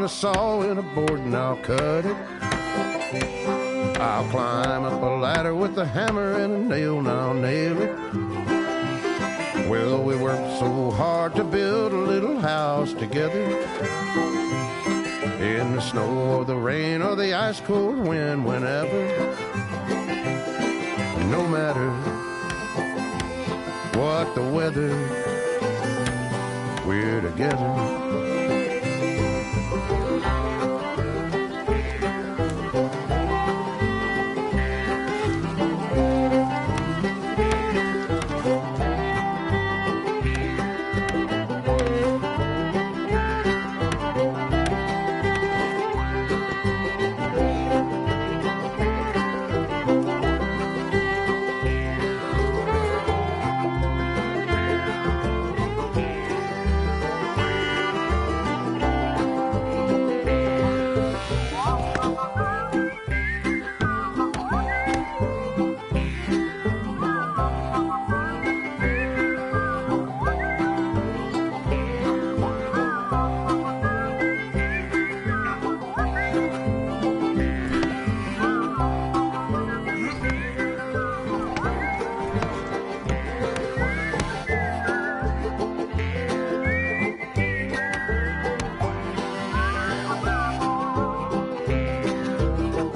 Saw and a board and I'll cut it. I'll climb up a ladder with a hammer and a nail and I'll nail it. Well, we worked so hard to build a little house together. In the snow or the rain or the ice cold wind, whenever. No matter what the weather, we're together.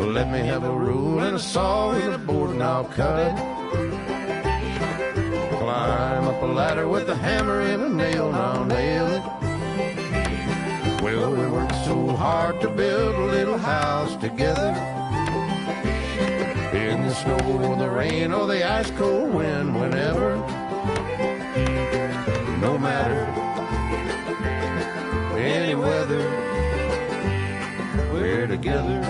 Let me have a rule and a saw and a board and I'll cut. Climb up a ladder with a hammer and a nail and I'll nail it. Well, we worked so hard to build a little house together. In the snow or the rain or the ice cold wind, whenever. No matter any weather, we're together.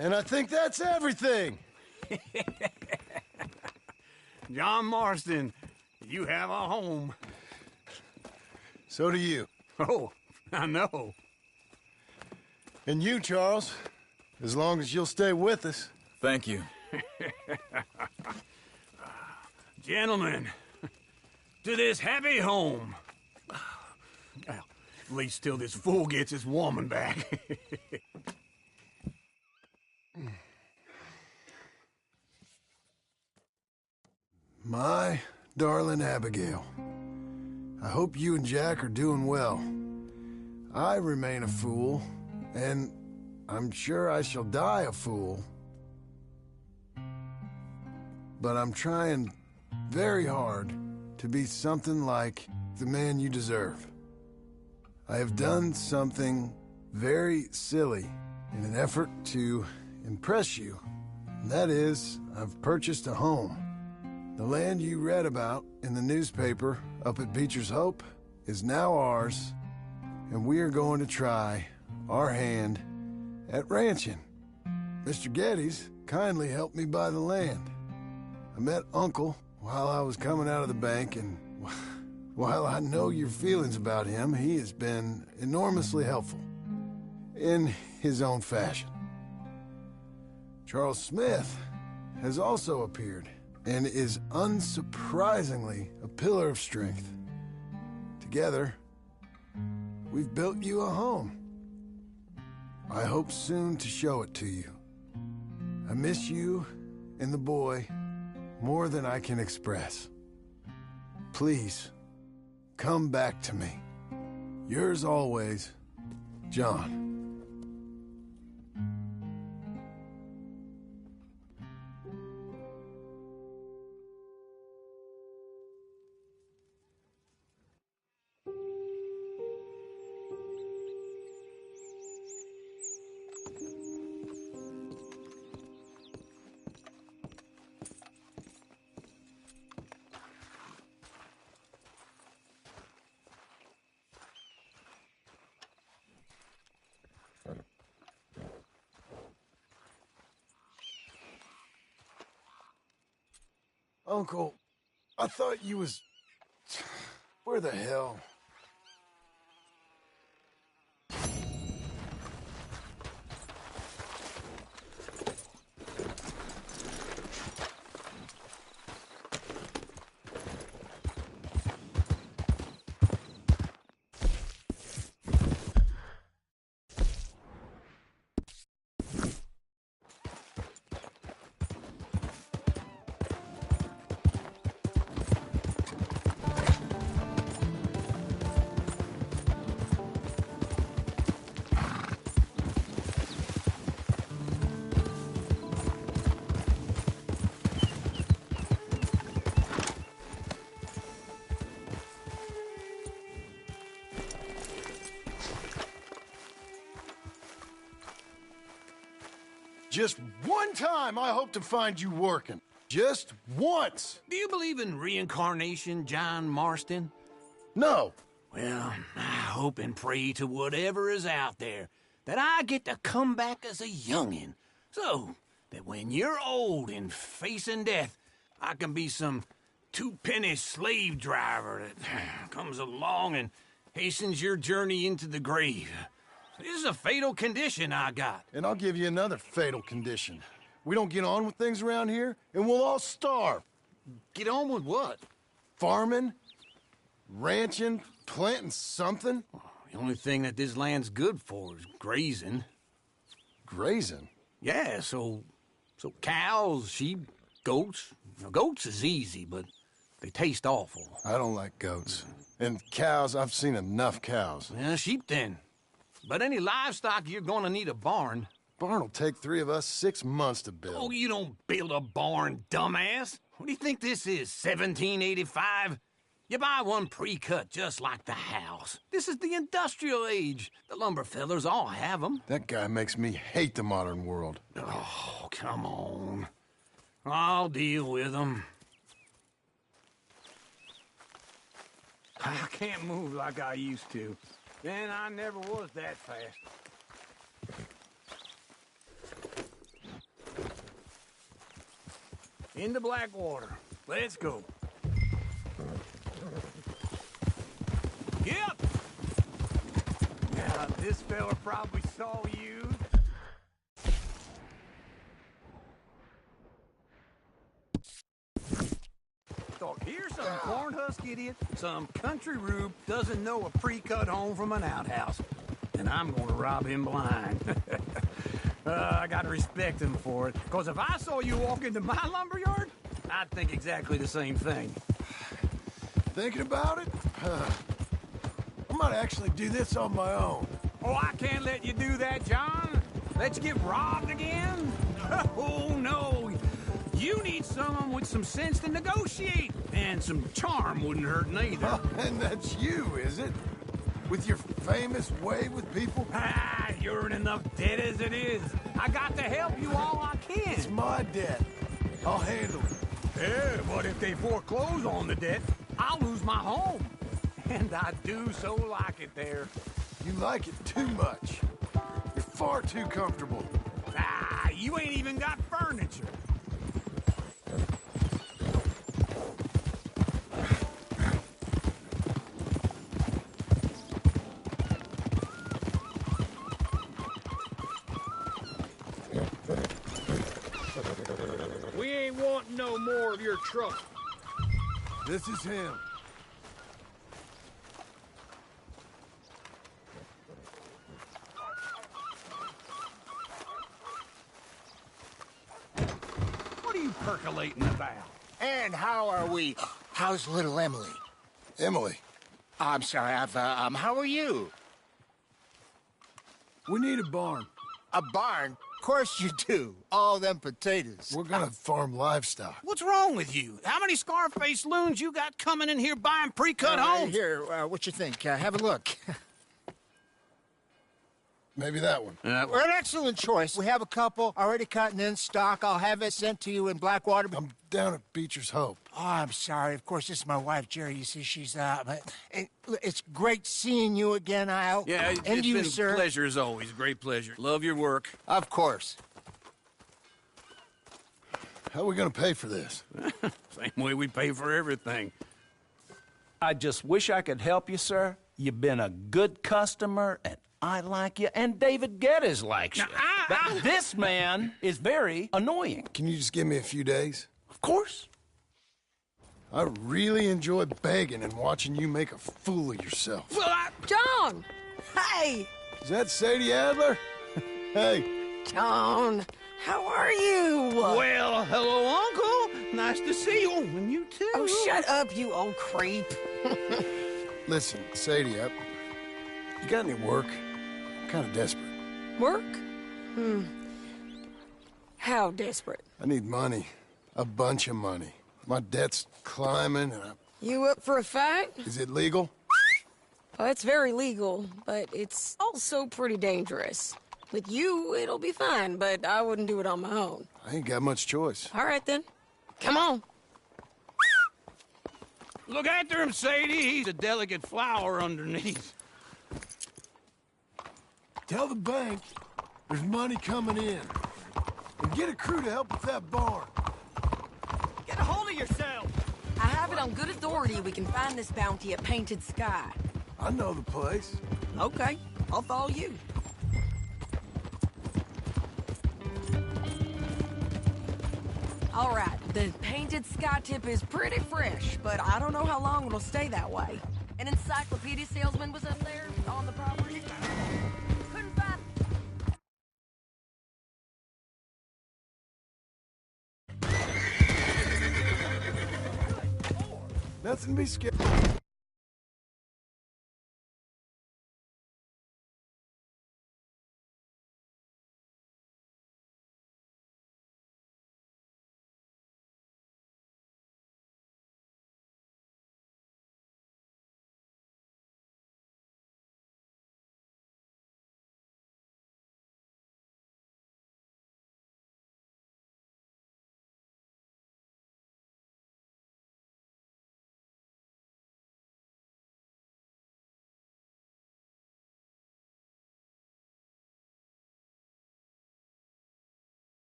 And I think that's everything. John Marston, you have a home. So do you. Oh, I know. And you, Charles, as long as you'll stay with us. Thank you. Gentlemen, to this happy home. Well, at least till this fool gets his woman back. My darling Abigail, I hope you and Jack are doing well. I remain a fool, and I'm sure I shall die a fool. But I'm trying very hard to be something like the man you deserve. I have done something very silly in an effort to impress you. And that is, I've purchased a home. The land you read about in the newspaper up at Beecher's Hope is now ours, and we are going to try our hand at ranching. Mr. Geddes kindly helped me buy the land. I met Uncle while I was coming out of the bank, and while I know your feelings about him, he has been enormously helpful in his own fashion. Charles Smith has also appeared and is unsurprisingly a pillar of strength. Together, we've built you a home. I hope soon to show it to you. I miss you and the boy more than I can express. Please, come back to me. Yours always, John. Uncle, I thought you was... Where the hell? Just one time I hope to find you working. Just once. Do you believe in reincarnation, John Marston? No. Well, I hope and pray to whatever is out there that I get to come back as a youngin', so that when you're old and facing death, I can be some two-penny slave driver that comes along and hastens your journey into the grave. This is a fatal condition I got. And I'll give you another fatal condition. We don't get on with things around here, and we'll all starve. Get on with what? Farming, ranching, planting something. The only thing that this land's good for is grazing. Grazing? Yeah, so cows, sheep, goats. Now, goats is easy, but they taste awful. I don't like goats. And cows, I've seen enough cows. Yeah, sheep then. But any livestock, you're gonna need a barn. Barn will take 3 of us 6 months to build. Oh, you don't build a barn, dumbass. What do you think this is, 1785? You buy one pre-cut just like the house. This is the industrial age. The lumber fellers all have them. That guy makes me hate the modern world. Oh, come on. I'll deal with them. I can't move like I used to. And I never was that fast. Into Blackwater. Let's go. Yep. Now, this fella probably saw you. Thought, here's some corn husk idiot, some country rube doesn't know a pre-cut home from an outhouse. And I'm gonna rob him blind. I gotta respect him for it, because if I saw you walk into my lumberyard, I'd think exactly the same thing. Thinking about it? I might actually do this on my own. Oh, I can't let you do that, John. Let you get robbed again? Oh, no. You need someone with some sense to negotiate. And some charm wouldn't hurt neither. Oh, and that's you, is it? With your famous way with people? Ah, you're in enough debt as it is. I got to help you all I can. It's my debt. I'll handle it. Yeah, but if they foreclose on the debt, I'll lose my home. And I do so like it there. You like it too much. You're far too comfortable. Ah, you ain't even got furniture. We ain't wanting no more of your trouble. This is him. What are you percolating about? And how are we? How's little Emily? Emily. I'm sorry, how are you? We need a barn. A barn? Of course you do. All them potatoes. We're gonna farm livestock. What's wrong with you? How many Scarface loons you got coming in here buying pre-cut homes? Here, what you think? Have a look. Maybe that one. We're an excellent choice. We have a couple already cut and in stock. I'll have it sent to you in Blackwater. I'm down at Beecher's Hope. Oh, I'm sorry. Of course, this is my wife, Jerry. You see, she's it's great seeing you again, Al. Yeah, and it's you, been sir. a pleasure as always. Great pleasure. Love your work. Of course. How are we gonna pay for this? Same way we pay for everything. I just wish I could help you, sir. You've been a good customer, and I like you, and David Geddes likes you. But this man is very annoying. Can you just give me a few days? Of course. I really enjoy begging and watching you make a fool of yourself. John! Hey! Is that Sadie Adler? Hey. John, how are you? Well, hello, Uncle. Nice to see you. And you too. Oh, shut up, you old creep. Listen, Sadie, you got any work? I'm kind of desperate. Work? How desperate? I need money. A bunch of money. My debt's climbing and You up for a fight? Is it legal? Well, it's very legal, but it's also pretty dangerous. With you, it'll be fine, but I wouldn't do it on my own. I ain't got much choice. All right, then. Come on. Look after him, Sadie. He's a delicate flower underneath. Tell the bank there's money coming in. And get a crew to help with that barn. Get a hold of yourself! I have it on good authority we can find this bounty at Painted Sky. I know the place. Okay, I'll follow you. All right, the Painted Sky tip is pretty fresh, but I don't know how long it'll stay that way. An encyclopedia salesman was up there on the property. Couldn't find... Nothing to be scared.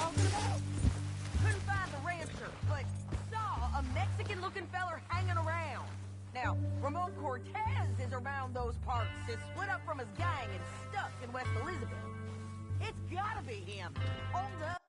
talking about? Couldn't find the rancher, but saw a Mexican-looking feller hanging around. Now, Ramon Cortez is around those parts, is split up from his gang and stuck in West Elizabeth. It's gotta be him. Hold up.